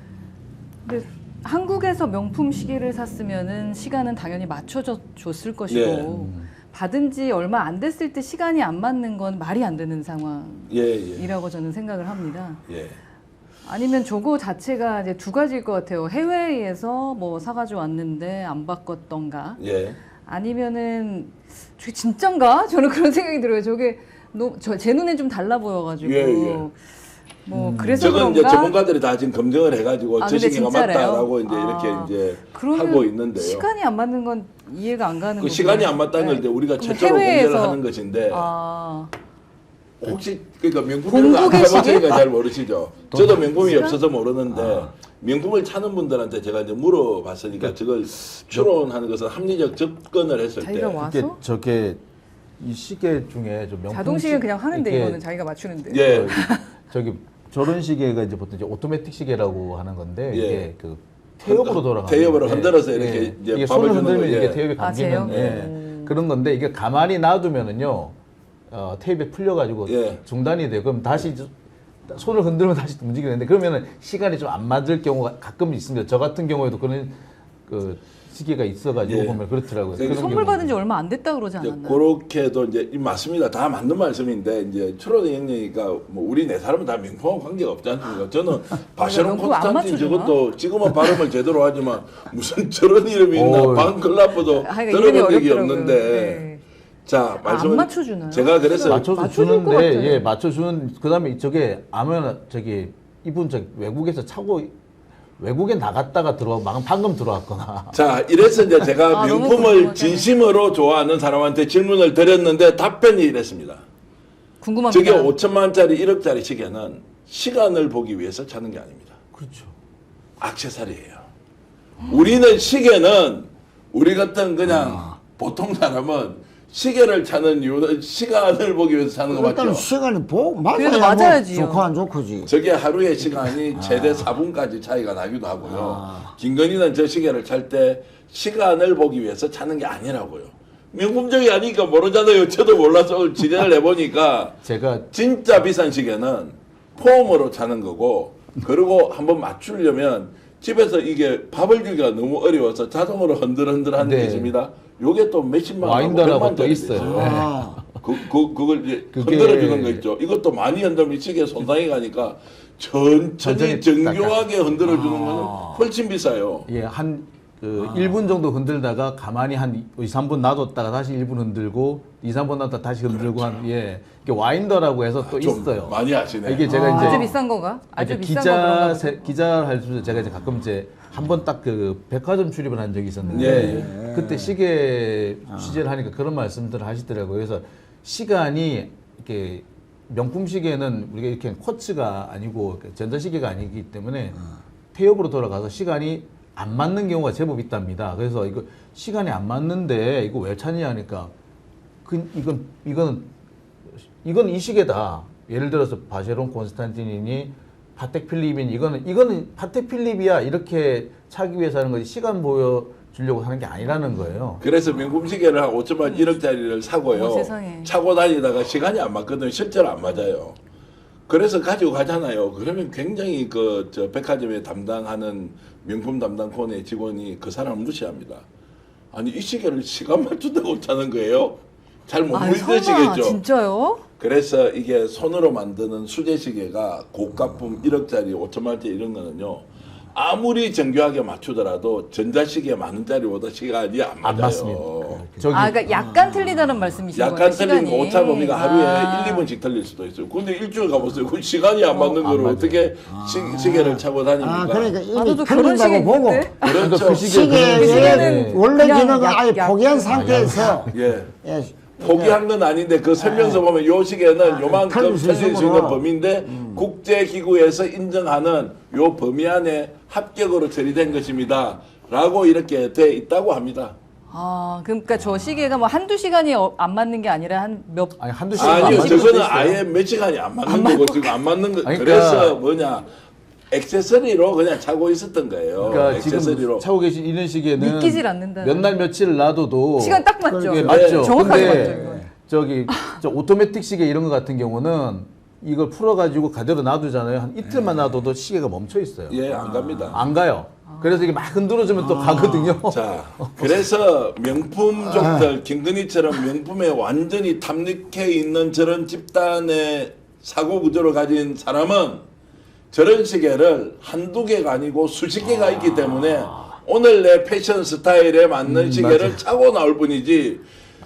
근데 한국에서 명품 시계를 샀으면은 시간은 당연히 맞춰줬을 것이고 예. 받은 지 얼마 안 됐을 때 시간이 안 맞는 건 말이 안 되는 예. 상황이라고 저는 생각을 합니다. 예. 아니면 저거 자체가 이제 두 가지일 것 같아요. 해외에서 뭐 사가지고 왔는데 안 바꿨던가. 예. 아니면은 저게 진짠가? 저는 그런 생각이 들어요. 저게 제 눈에 좀 달라 보여가지고. 예. 뭐 그래서 저건 이제 그런가? 전문가들이 다 지금 검증을 해가지고 저 근데 시계가 진짜래요? 맞다라고 이제 이렇게 이제 그러면 하고 있는데요. 시간이 안 맞는 건 이해가 안 가는 그 거죠. 시간이 안 맞다는 걸 이제 우리가 그럼 최초로 공개를 해외에서- 하는 것인데 아, 혹시 그러니까 명품을 안 본국의 시계? 해보시니까 잘 모르시죠. 저도 명품이 시간? 없어서 모르는데 명품을 차는 분들한테 제가 이제 물어봤으니까 저걸 추론하는 것은 합리적 접근을 했을 때 자기가 와서 이게 저게 이 시계 중에 좀 명품 자동시계 그냥 하는데 이게 이거는 자기가 맞추는데. 예. 저기 저런 시계가 이제 보통 이제 오토매틱 시계라고 하는 건데 예. 이게 그 태엽으로 돌아가는 태엽으로 건데, 흔들어서 이렇게 이제 이게 밥을 손을 주는 흔들면 거, 이게 예. 태엽이 아, 제요? 감기는 그런 건데 이게 가만히 놔두면은요 테이프에 풀려가지고 예. 중단이 돼요. 그럼 다시 손을 흔들면 다시 움직이는데 그러면은 시간이 좀 안 맞을 경우가 가끔 있습니다. 저 같은 경우에도 그런 그 시기가 있어가지고 예. 보면 그렇더라고요. 선물 그런 선물 경우. 받은 지 얼마 안 됐다 그러지 이제 않았나요? 그렇게도 이제 맞습니다. 다 맞는 말씀인데 이제 추론의 영역이니까 뭐 우리 네 사람은 다 명품하고 관계가 없지 않습니까? 저는 바쉐론 명품 안 콘스탄틴 맞춰주나? 저것도 지금은 발음을 제대로 하지만 무슨 저런 이름이 있나 오. 방클라프도 하여간 이름이 들어본 적이 어렵더라고요. 없는데 네. 자 말씀을 맞춰주나요? 제가 그래서 맞춰서 맞춰줄 것 주는데 같아요. 예 맞춰주는 그다음에 저게 아면 저기 이분 저 외국에서 차고 외국에 나갔다가 방금 들어왔거나 자 이래서 이제 제가 아, 너무 명품을 궁금하잖아요. 진심으로 좋아하는 사람한테 질문을 드렸는데 답변이 이랬습니다. 궁금합니다. 저게 5천만 원짜리 1억짜리 시계는 시간을 보기 위해서 차는 게 아닙니다. 그렇죠. 액세서리예요. 우리는 시계는 우리 같은 그냥 보통 사람은 시계를 차는 이유는 시간을 보기 위해서 차는 거 일단은 맞죠? 시간이 그래도 맞아야 맞아야지요. 뭐 좋고 안 좋고지. 저게 하루의 시간이 최대 4분까지 차이가 나기도 하고요. 김건희는 저 시계를 찰 때 시간을 보기 위해서 차는 게 아니라고요. 명품적이 아니니까 모르잖아요. 저도 몰라서 진행을 해보니까 제가 진짜 비싼 시계는 폼으로 차는 거고 그리고 한번 맞추려면 집에서 이게 밥을 주기가 너무 어려워서 자동으로 흔들흔들 하는 게 네. 있습니다. 요게 또 몇십만 원, 와인더라고 또 백만짜리 있어요. 있어요. 아, 그걸 이제 그게- 흔들어주는 거 있죠. 이것도 많이 흔들면 시계 손상이 가니까 천천히 천천히 정교하게 흔들어주는 거는 훨씬 비싸요. 예, 한 그 1분 정도 흔들다가 가만히 한 2, 3분 놔뒀다가 다시 1분 흔들고 2, 3분 놔뒀다가 다시 흔들고 한 예. 이게 와인더라고 해서 또 좀 있어요. 많이 하시네. 이게 제가 이제 아주 비싼 거가? 아주 이렇게 비싼 거 그런가 보다. 기자 할 때 제가 이제 가끔 이제 한 번 딱 그 백화점 출입을 한 적이 있었는데 예, 그때 시계 취재를 하니까 그런 말씀들을 하시더라고요. 그래서 시간이 이렇게 명품 시계는 우리가 이렇게 쿼츠가 아니고 전자시계가 아니기 때문에 태엽으로 돌아가서 시간이 안 맞는 경우가 제법 있답니다. 그래서 이거 시간이 안 맞는데 이거 왜 찾냐 하니까 이거는 이 시계다. 예를 들어서 바쉐론 콘스탄티닌이 파텍 필립인 이거는 파텍 필립이야 이렇게 차기 위해서 하는 거지 시간 보여주려고 하는 게 아니라는 거예요. 그래서 명품 시계를 한 5천만 1억짜리를 사고요. 어머, 세상에. 차고 다니다가 시간이 안 맞거든요. 실제로 안 맞아요. 그래서 가지고 가잖아요. 그러면 굉장히 저 백화점에 담당하는 명품 담당 코너의 직원이 그 사람을 무시합니다. 아니 이 시계를 시간 맞춘다고 차는 거예요? 잘 못 아니, 설마 믿으시겠죠? 진짜요? 그래서 이게 손으로 만드는 수제 시계가 고가품 1억짜리 5천만 원짜리 이런 거는요. 아무리 정교하게 맞추더라도 전자시계 만 원짜리보다 시간이 안 맞아요. 맞습니다. 저기 그러니까 약간 틀리다는 말씀이신 거예요. 약간 틀린 시간이. 오차 범위가 하루에 아. 1, 2분씩 틀릴 수도 있어요. 근데 일주일 가보세요. 그 시간이 안 맞는 거를 어떻게 시계를 차고 다닙니까? 그러니까 아, 이미 저도 그런 시계 틀린다고 보고 있는데. 그렇죠. 그 시계의 시계는 원래 그냥 기능을 아예 약- 포기한 약- 상태에서 예. 예, 포기한 건 아닌데 그 설명서 보면 요 시계는 요만큼 틀릴 수 틀릴 수 있는 있으므로. 범위인데 국제기구에서 인정하는 요 범위 안에 합격으로 처리된 것입니다. 라고 이렇게 돼 있다고 합니다. 아, 그러니까 저 시계가 뭐 한두 시간이 안 맞는 게 아니라 아니 한두 시간 안 아니요, 맞을 수도 저거는 있어요. 아예 몇 시간이 안 맞는 거고 지금 안 맞는 거. 아니, 그러니까- 그래서 뭐냐 액세서리로 그냥 차고 있었던 거예요. 그러니까 액세서리로. 지금 차고 계신 이런 시계는 믿기질 않는다는. 몇 날 며칠 놔둬도 시간 딱 맞죠. 예, 맞죠. 정확하게 근데 맞죠. 이건. 저기 저 오토매틱 시계 이런 거 같은 경우는 이걸 풀어가지고 그대로 놔두잖아요. 한 이틀만 놔둬도 시계가 멈춰 있어요. 예, 안 갑니다. 안 가요. 그래서 이게 막 흔들어주면 또 가거든요. 자, 그래서 명품족들 김건희처럼 명품에 완전히 탐닉해 있는 저런 집단의 사고 구조를 가진 사람은 저런 시계를 한두 개가 아니고 수십 개가 있기 때문에 오늘 내 패션 스타일에 맞는 시계를 차고 나올 뿐이지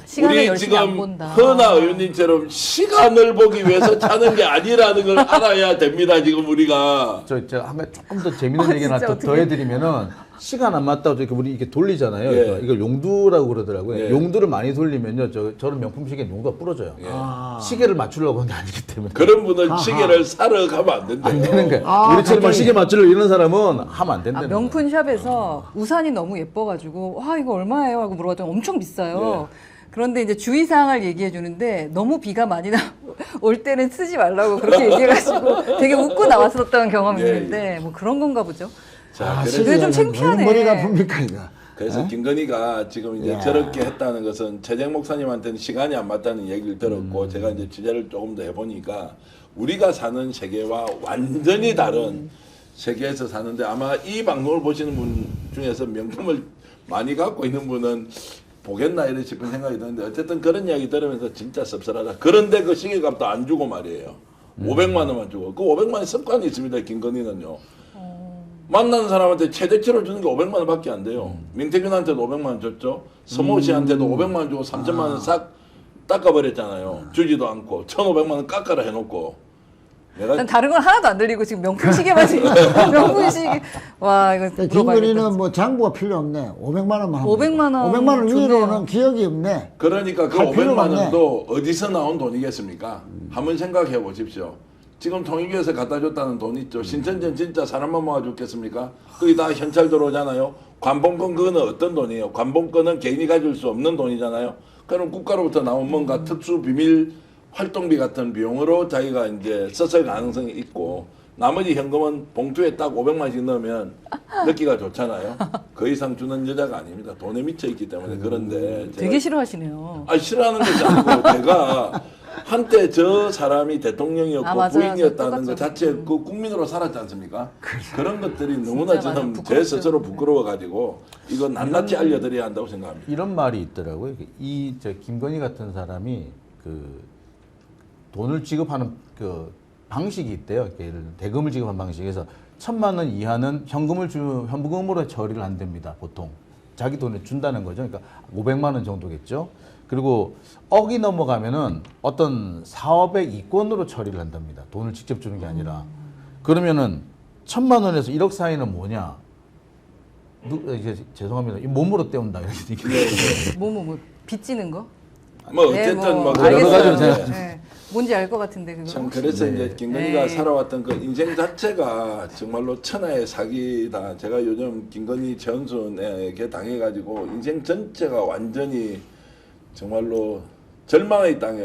시간을 우리 열심히 안 지금 본다. 허나 의원님처럼 시간을 보기 위해서 차는 게 아니라는 걸 알아야 됩니다. 지금 우리가. 제가 한 가지 조금 더 재밌는 얘기 하나 진짜 더 어떡해. 더해드리면은 시간 안 맞다고 이렇게 우리 이렇게 돌리잖아요. 예. 그래서 이걸 용두라고 그러더라고요. 예. 용두를 많이 돌리면요, 저런 명품 시계 용두가 부러져요. 시계를 맞추려고 한 게 아니기 때문에. 그런 분은 시계를 사러 가면 안 된대요. 안 되는 거예요. 아, 우리처럼 막 갑자기. 시계 맞추려고 이런 사람은 하면 안 된다는 거예요. 명품 샵에서 우산이 너무 예뻐가지고 와 이거 얼마예요 하고 물어봤더니 엄청 비싸요. 그런데 이제 주의사항을 얘기해 주는데 너무 비가 많이 올 때는 쓰지 말라고 그렇게 얘기해가지고 되게 웃고 나왔었던 경험이 예, 있는데 뭐 그런 건가 보죠. 자, 그게 그래서, 좀 창피하네. 머리가 풉니까 이거? 그래서 김건희가 지금 이제 야. 저렇게 했다는 것은 최재 목사님한테는 시간이 안 맞다는 얘기를 들었고 제가 이제 취재를 조금 더 해보니까 우리가 사는 세계와 완전히 다른 세계에서 사는데 아마 이 방송을 보시는 분 중에서 명품을 많이 갖고 있는 분은 보겠나 이런 싶은 생각이 드는데 어쨌든 그런 이야기 들으면서 진짜 섭섭하다. 그런데 그 시계값도 안 주고 말이에요. 500만 원만 주고. 그 500만 원 습관이 있습니다. 김건희는요. 만나는 사람한테 최대치로 주는 게 500만 원밖에 안 돼요. 민태균한테도 500만 원 줬죠. 서모 씨한테도 500만 원 주고 3천만 원 싹 닦아버렸잖아요. 주지도 않고 1,500만 원 깎아라 해놓고. 내가 난 다른 건 하나도 안 들리고 지금 명품 시계만 지금 명품 시계 와 이거 그러니까 물어봐야겠다. 김건희는 뭐 장부가 필요 없네. 500만 원만 하면 500만 원 500만 원 좋네요. 위로는 기억이 없네. 그러니까 그 할 필요가 500만 없네. 원도 어디서 나온 돈이겠습니까? 한번 생각해 보십시오. 지금 통일교에서 갖다 줬다는 돈 있죠. 신천지는 진짜 사람만 모아줬겠습니까? 거기 다 현찰 들어오잖아요. 관봉권 그거는 어떤 돈이에요? 관봉권은 개인이 가질 수 없는 돈이잖아요. 그럼 국가로부터 나온 뭔가 특수 비밀 활동비 같은 비용으로 자기가 이제 썼을 가능성이 있고 나머지 현금은 봉투에 딱 500만 원씩 넣으면 넣기가 좋잖아요. 그 이상 주는 여자가 아닙니다. 돈에 미쳐 있기 때문에. 그런데 제가 되게 싫어하시네요. 싫어하는 것이 아니고 제가 한때 저 사람이 대통령이었고 아, 맞아요. 부인이었다는 똑같죠. 것 자체 그 국민으로 살았지 않습니까? 그런 것들이 너무나 진짜 저는 맞아요. 제 스스로 부끄러워가지고 이거 낱낱이 알려드려야 한다고 생각합니다. 이런 말이 있더라고요. 저 김건희 같은 사람이 그 돈을 지급하는 그 방식이 있대요. 이렇게 예를 들어 대금을 지급하는 방식에서 1,000만 원 이하는 현금으로 처리를 안 됩니다. 보통 자기 돈을 준다는 거죠. 그러니까 500만 원 정도겠죠. 그리고 억이 넘어가면은 어떤 사업의 이권으로 처리를 한답니다. 돈을 직접 주는 게 아니라. 그러면은 1,000만 원에서 1억 사이는 뭐냐? 이제 죄송합니다. 이 몸으로 때운다 이렇게 얘기해요. 뭐 빚지는 거? 뭐 어쨌든 뭐 여러 가지로 알겠어요. 제가 네. 뭔지 알 것 같은데 그거. 참 그래서 네. 이제 김건희가 네. 살아왔던 그 인생 자체가 정말로 천하의 사기다. 제가 요즘 김건희 전순에게 당해가지고 인생 전체가 완전히 정말로 절망의 땅에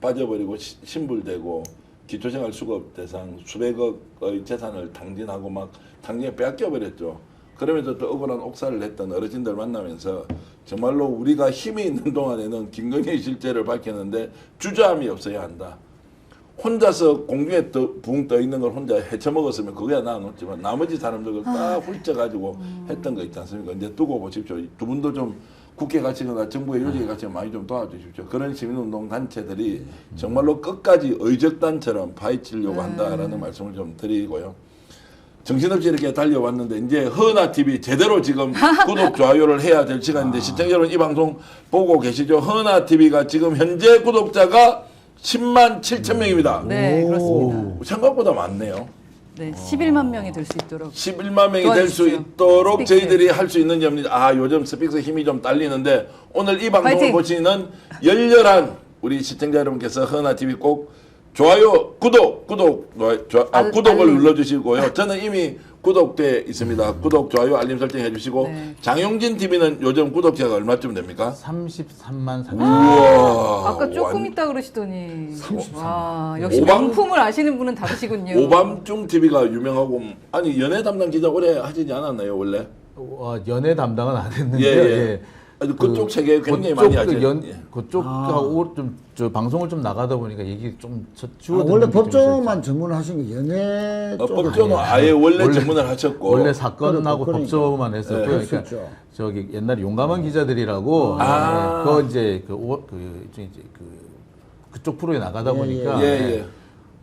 빠져버리고 신불되고 기초생활 수급 대상 수백억의 재산을 탕진하고 막 당장에 빼앗겨버렸죠. 그러면서 또 억울한 옥살을 했던 어르신들 만나면서 정말로 우리가 힘이 있는 동안에는 김건희의 실체를 밝혔는데 주저함이 없어야 한다. 혼자서 공중에 붕 떠 있는 걸 혼자 헤쳐먹었으면 그거야 나아놓지만 나머지 사람들을 다 훑쳐가지고 했던 거 있지 않습니까? 이제 두고 보십시오. 두 분도 좀 국회 가시거나 정부의 요직에 가시면 많이 좀 도와주십시오. 그런 시민운동 단체들이 정말로 끝까지 의적단처럼 파헤치려고 한다라는 말씀을 좀 드리고요. 정신없이 이렇게 달려왔는데 이제 허나TV 제대로 지금 구독, 좋아요를 해야 될 시간인데 시청자 여러분 이 방송 보고 계시죠? 허나TV가 지금 현재 구독자가 10만 7천 명입니다. 네, 그렇습니다. 생각보다 많네요. 네, 11만 명이 될 수 있도록. 11만 명이 될 수 도와주십시오. 있도록 스픽스. 저희들이 할 수 있는 점입니다. 아, 요즘 스픽스 힘이 좀 딸리는데 오늘 이 방송을 파이팅! 보시는 열렬한 우리 시청자 여러분께서 허나TV 꼭 좋아요, 구독을 알림. 눌러주시고요. 저는 이미 구독돼 있습니다. 구독, 좋아요, 알림 설정 해주시고 네. 장용진 TV는 요즘 구독자가 얼마쯤 됩니까? 33만 4천. 우와. 아까 조금 완- 있다 그러시더니. 와, 역시 오밤- 명품을 아시는 분은 다르시군요. 오밤중 TV가 유명하고 아니 연예 담당 기자 오래 하시지 않았나요 원래? 연애 담당은 안 했는데 예, 예. 아주 그쪽 책에 굉장히 많이 하죠. 예. 그쪽하고 저 방송을 좀 나가다 보니까 얘기 좀 주어듣는 원래 게 좀 법조만 전문하신 게 연예 쪽 법조는 아니에요? 아예 원래 전문을 하셨고 원래 사건하고 그러니까. 법조만 했었고요. 네, 그럴 수 그러니까 있죠. 저기 옛날에 용감한 기자들이라고 아. 그거 이제 그쪽 프로에 나가다 예, 보니까 예, 예.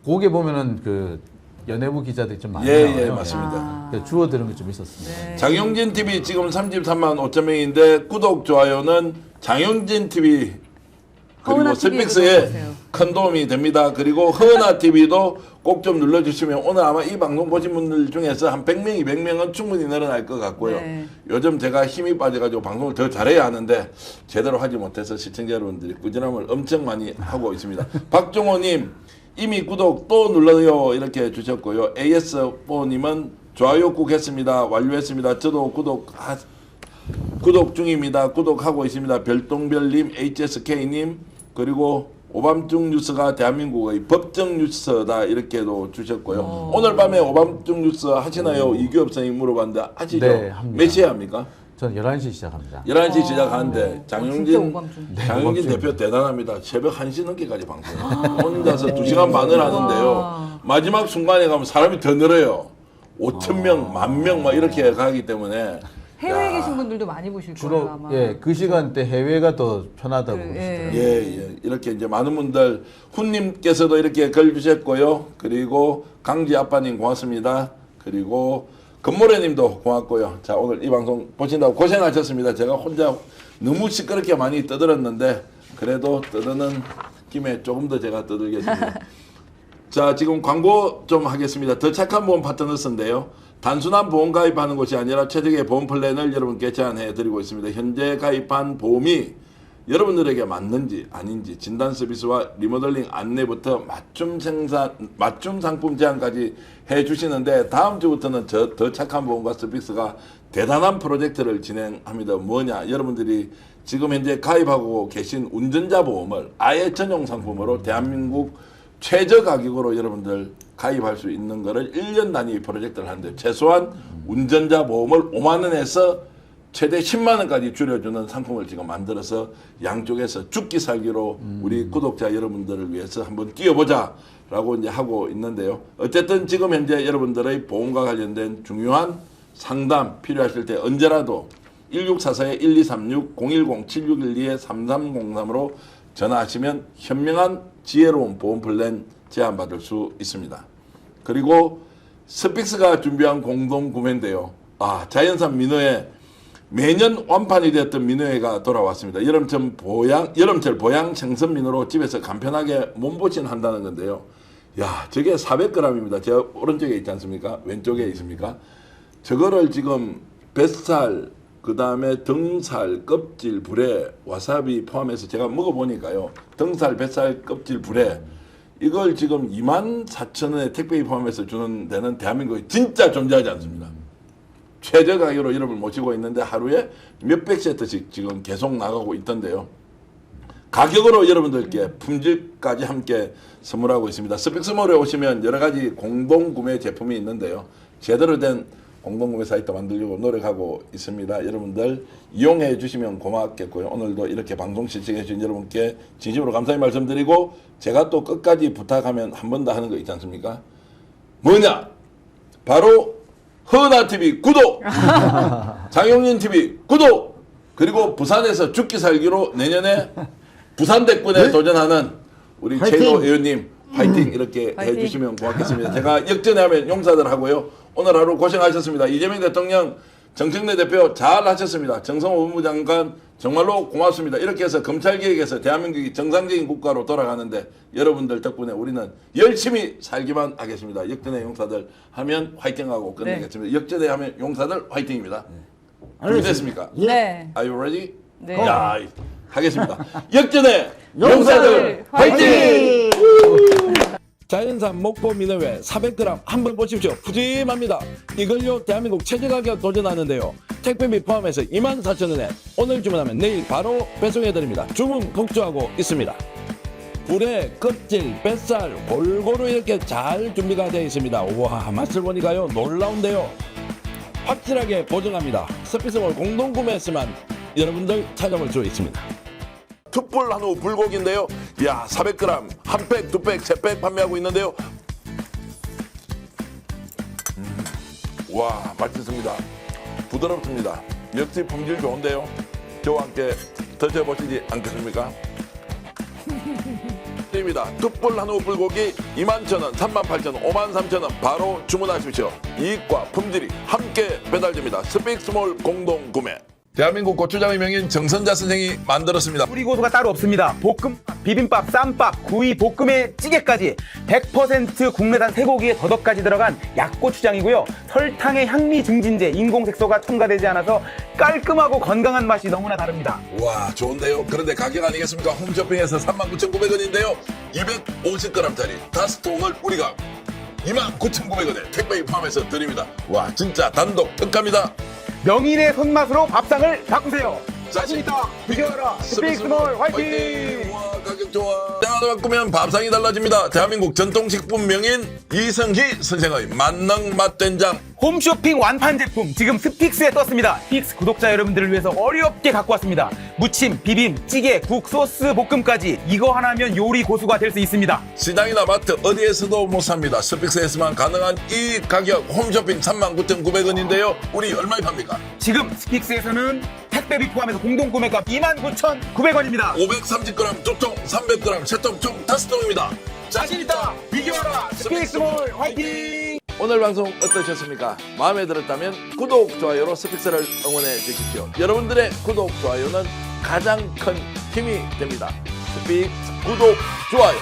거기에 보면은 그 연예부 기자들이 좀 많이 예, 나와요. 예, 맞습니다. 그래서 주워 들은 게 좀 있었습니다. 네. 장용진 TV 지금 33만 5천 명인데 구독 좋아요는 장용진 TV 그리고 허은하 TV에도 스픽스에 눌러주세요. 큰 도움이 됩니다. 그리고 허은하 TV도 꼭 좀 눌러주시면 오늘 아마 이 방송 보신 분들 중에서 한 100명, 200명은 충분히 늘어날 것 같고요. 네. 요즘 제가 힘이 빠져가지고 방송을 더 잘해야 하는데 제대로 하지 못해서 시청자 여러분들이 꾸준함을 엄청 많이 하고 있습니다. 박종호님 이미 구독 또 눌러요 이렇게 주셨고요. AS4님은 좋아요 꾹 했습니다. 완료했습니다. 저도 구독 중입니다. 구독하고 있습니다. 별똥별님, HSK님 그리고 오밤중 뉴스가 대한민국의 법정 뉴스다 이렇게도 주셨고요. 오늘 밤에 오밤중 뉴스 하시나요? 이규엽 선생님 물어봤는데 하시죠? 네, 합니다. 몇 시에 합니까? 저는 11시 시작합니다. 11시 시작하는데 진짜 장용진 오밤중. 장용진 대표 대단합니다. 새벽 1시 넘게까지 방송. 혼자서 2시간 반을 하는데요. 마지막 순간에 가면 사람이 더 늘어요. 5천 명, 10,000명 막 이렇게 가기 때문에 해외에 계신 분들도 많이 보실 거예요, 주로 아마. 그 시간대 해외가 더 편하다고 그, 그러시더라고요. 예. 이렇게 이제 많은 분들 훈님께서도 이렇게 글 주셨고요. 그리고 강지 아빠님 고맙습니다. 그리고 금모래님도 고맙고요. 자 오늘 이 방송 보신다고 고생하셨습니다. 제가 혼자 너무 시끄럽게 많이 떠들었는데 그래도 떠드는 김에 조금 더 제가 떠들겠습니다. 자 지금 광고 좀 하겠습니다. 더 착한 보험 파트너스인데요. 단순한 보험 가입하는 것이 아니라 최적의 보험 플랜을 여러분께 제안해 드리고 있습니다. 현재 가입한 보험이 여러분들에게 맞는지 아닌지 진단 서비스와 리모델링 안내부터 맞춤 상품 제안까지 해주시는데 다음 주부터는 더 착한 보험과 서비스가 대단한 프로젝트를 진행합니다. 뭐냐 여러분들이 지금 현재 가입하고 계신 운전자 보험을 아예 전용 상품으로 대한민국 최저 가격으로 여러분들 가입할 수 있는 거를 1년 단위 프로젝트를 하는데 최소한 운전자 보험을 5만 원에서 최대 10만 원까지 줄여주는 상품을 지금 만들어서 양쪽에서 죽기 살기로 우리 구독자 여러분들을 위해서 한번 뛰어보자라고 이제 하고 있는데요. 어쨌든 지금 현재 여러분들의 보험과 관련된 중요한 상담 필요하실 때 언제라도 1644-1236 010-7612-3303으로 전화하시면 현명한 지혜로운 보험 플랜 제안받을 수 있습니다. 그리고 스픽스가 준비한 공동 구매인데요. 자연산 민어에 매년 완판이 되었던 민어회가 돌아왔습니다. 여름철 보양 생선 민어로 집에서 간편하게 몸보신 한다는 건데요. 야, 저게 400g입니다. 제 오른쪽에 있지 않습니까? 왼쪽에 있습니까? 저거를 지금 뱃살, 그 다음에 등살, 껍질, 불에 와사비 포함해서 제가 먹어보니까요. 등살, 뱃살, 껍질, 불에 이걸 지금 24,000원에 택배비 포함해서 주는 데는 대한민국에 진짜 존재하지 않습니다. 최저 가격으로 여러분을 모시고 있는데 하루에 몇백 세트씩 지금 계속 나가고 있던데요. 가격으로 여러분들께 품질까지 함께 선물하고 있습니다. 스픽스몰에 오시면 여러 가지 공동구매 제품이 있는데요. 제대로 된 공동구매 사이트 만들려고 노력하고 있습니다. 여러분들 이용해 주시면 고맙겠고요. 오늘도 이렇게 방송 시청해 주신 여러분께 진심으로 감사의 말씀드리고 제가 또 끝까지 부탁하면 한 번 더 하는 거 있지 않습니까? 뭐냐? 바로 허나TV 구독! 장용진TV 구독! 그리고 부산에서 죽기 살기로 내년에 부산대권에 도전하는 우리 화이팅! 최인호 의원님 화이팅 이렇게 화이팅! 해주시면 고맙겠습니다. 제가 역전에 하면 용사들 하고요. 오늘 하루 고생하셨습니다. 이재명 대통령, 정청래 대표 잘 하셨습니다. 정성호 법무부 장관 정말로 고맙습니다. 이렇게 해서 검찰개혁에서 대한민국이 정상적인 국가로 돌아가는데 여러분들 덕분에 우리는 열심히 살기만 하겠습니다. 역전의 용사들 하면 화이팅하고 끝내겠습니다. 역전에 하면 용사들 화이팅입니다. 준비됐습니까? 네. Are you ready? 네. 야, 하겠습니다. 역전의 용사들 화이팅! 자연산 목포 민어회 400g 한번 보십시오. 푸짐합니다. 이걸요 대한민국 최저가격 도전하는데요. 택배비 포함해서 24,000원에 오늘 주문하면 내일 바로 배송해드립니다. 주문 독주하고 있습니다. 불에 껍질, 뱃살 골고루 이렇게 잘 준비가 되어 있습니다. 와, 맛을 보니까요 놀라운데요. 확실하게 보증합니다. 스피스몰 공동구매에서만 여러분들 찾아볼 수 있습니다. 툭불 한우 불고기인데요. 야, 400g 한 팩, 두 팩, 세 팩 판매하고 있는데요. 와, 맛있습니다. 부드럽습니다. 역시 품질 좋은데요. 저와 함께 드셔보시지 않겠습니까? 입니다. 툭불 한우 불고기 21,000원, 38,000원, 53,000원 바로 주문하십시오. 이익과 품질이 함께 배달됩니다. 스픽스몰 공동구매. 대한민국 고추장의 명인 정선자 선생이 만들었습니다. 뿌리 고수가 따로 없습니다. 볶음, 비빔밥, 쌈밥, 구이, 볶음에 찌개까지 100% 국내산 쇠고기에 더덕까지 들어간 약고추장이고요. 설탕의 향미 증진제, 인공색소가 첨가되지 않아서 깔끔하고 건강한 맛이 너무나 다릅니다. 와, 좋은데요. 그런데 가격 아니겠습니까? 홈쇼핑에서 39,900원인데요. 250g짜리 5통을 우리가 29,900원에 택배비 포함해서 드립니다. 와, 진짜 단독 특가입니다. 명인의 손맛으로 밥상을 바꾸세요. 자신 있다. 비교하라. 스픽스몰 화이팅! 와, 가격 좋아. 하나 바꾸면 밥상이 달라집니다. 대한민국 전통식품 명인 이성희 선생의 만능 맛된장. 홈쇼핑 완판 제품 지금 스픽스에 떴습니다. 스픽스 구독자 여러분들을 위해서 어렵게 갖고 왔습니다. 무침, 비빔, 찌개, 국, 소스, 볶음까지 이거 하나면 요리 고수가 될 수 있습니다. 시장이나 마트 어디에서도 못 삽니다. 스픽스에서만 가능한 이 가격 홈쇼핑 39,900원인데요. 우리 얼마에 팝니까? 지금 스픽스에서는 택배비 포함해서 공동구매가 29,900원입니다. 530g 두 통, 300g 세 통, 총 5통입니다. 자신 있다. 비교하라. 스픽스몰 화이팅! 오늘 방송 어떠셨습니까? 마음에 들었다면 구독, 좋아요로 스픽스를 응원해 주십시오. 여러분들의 구독, 좋아요는 가장 큰 힘이 됩니다. 스픽스 구독, 좋아요.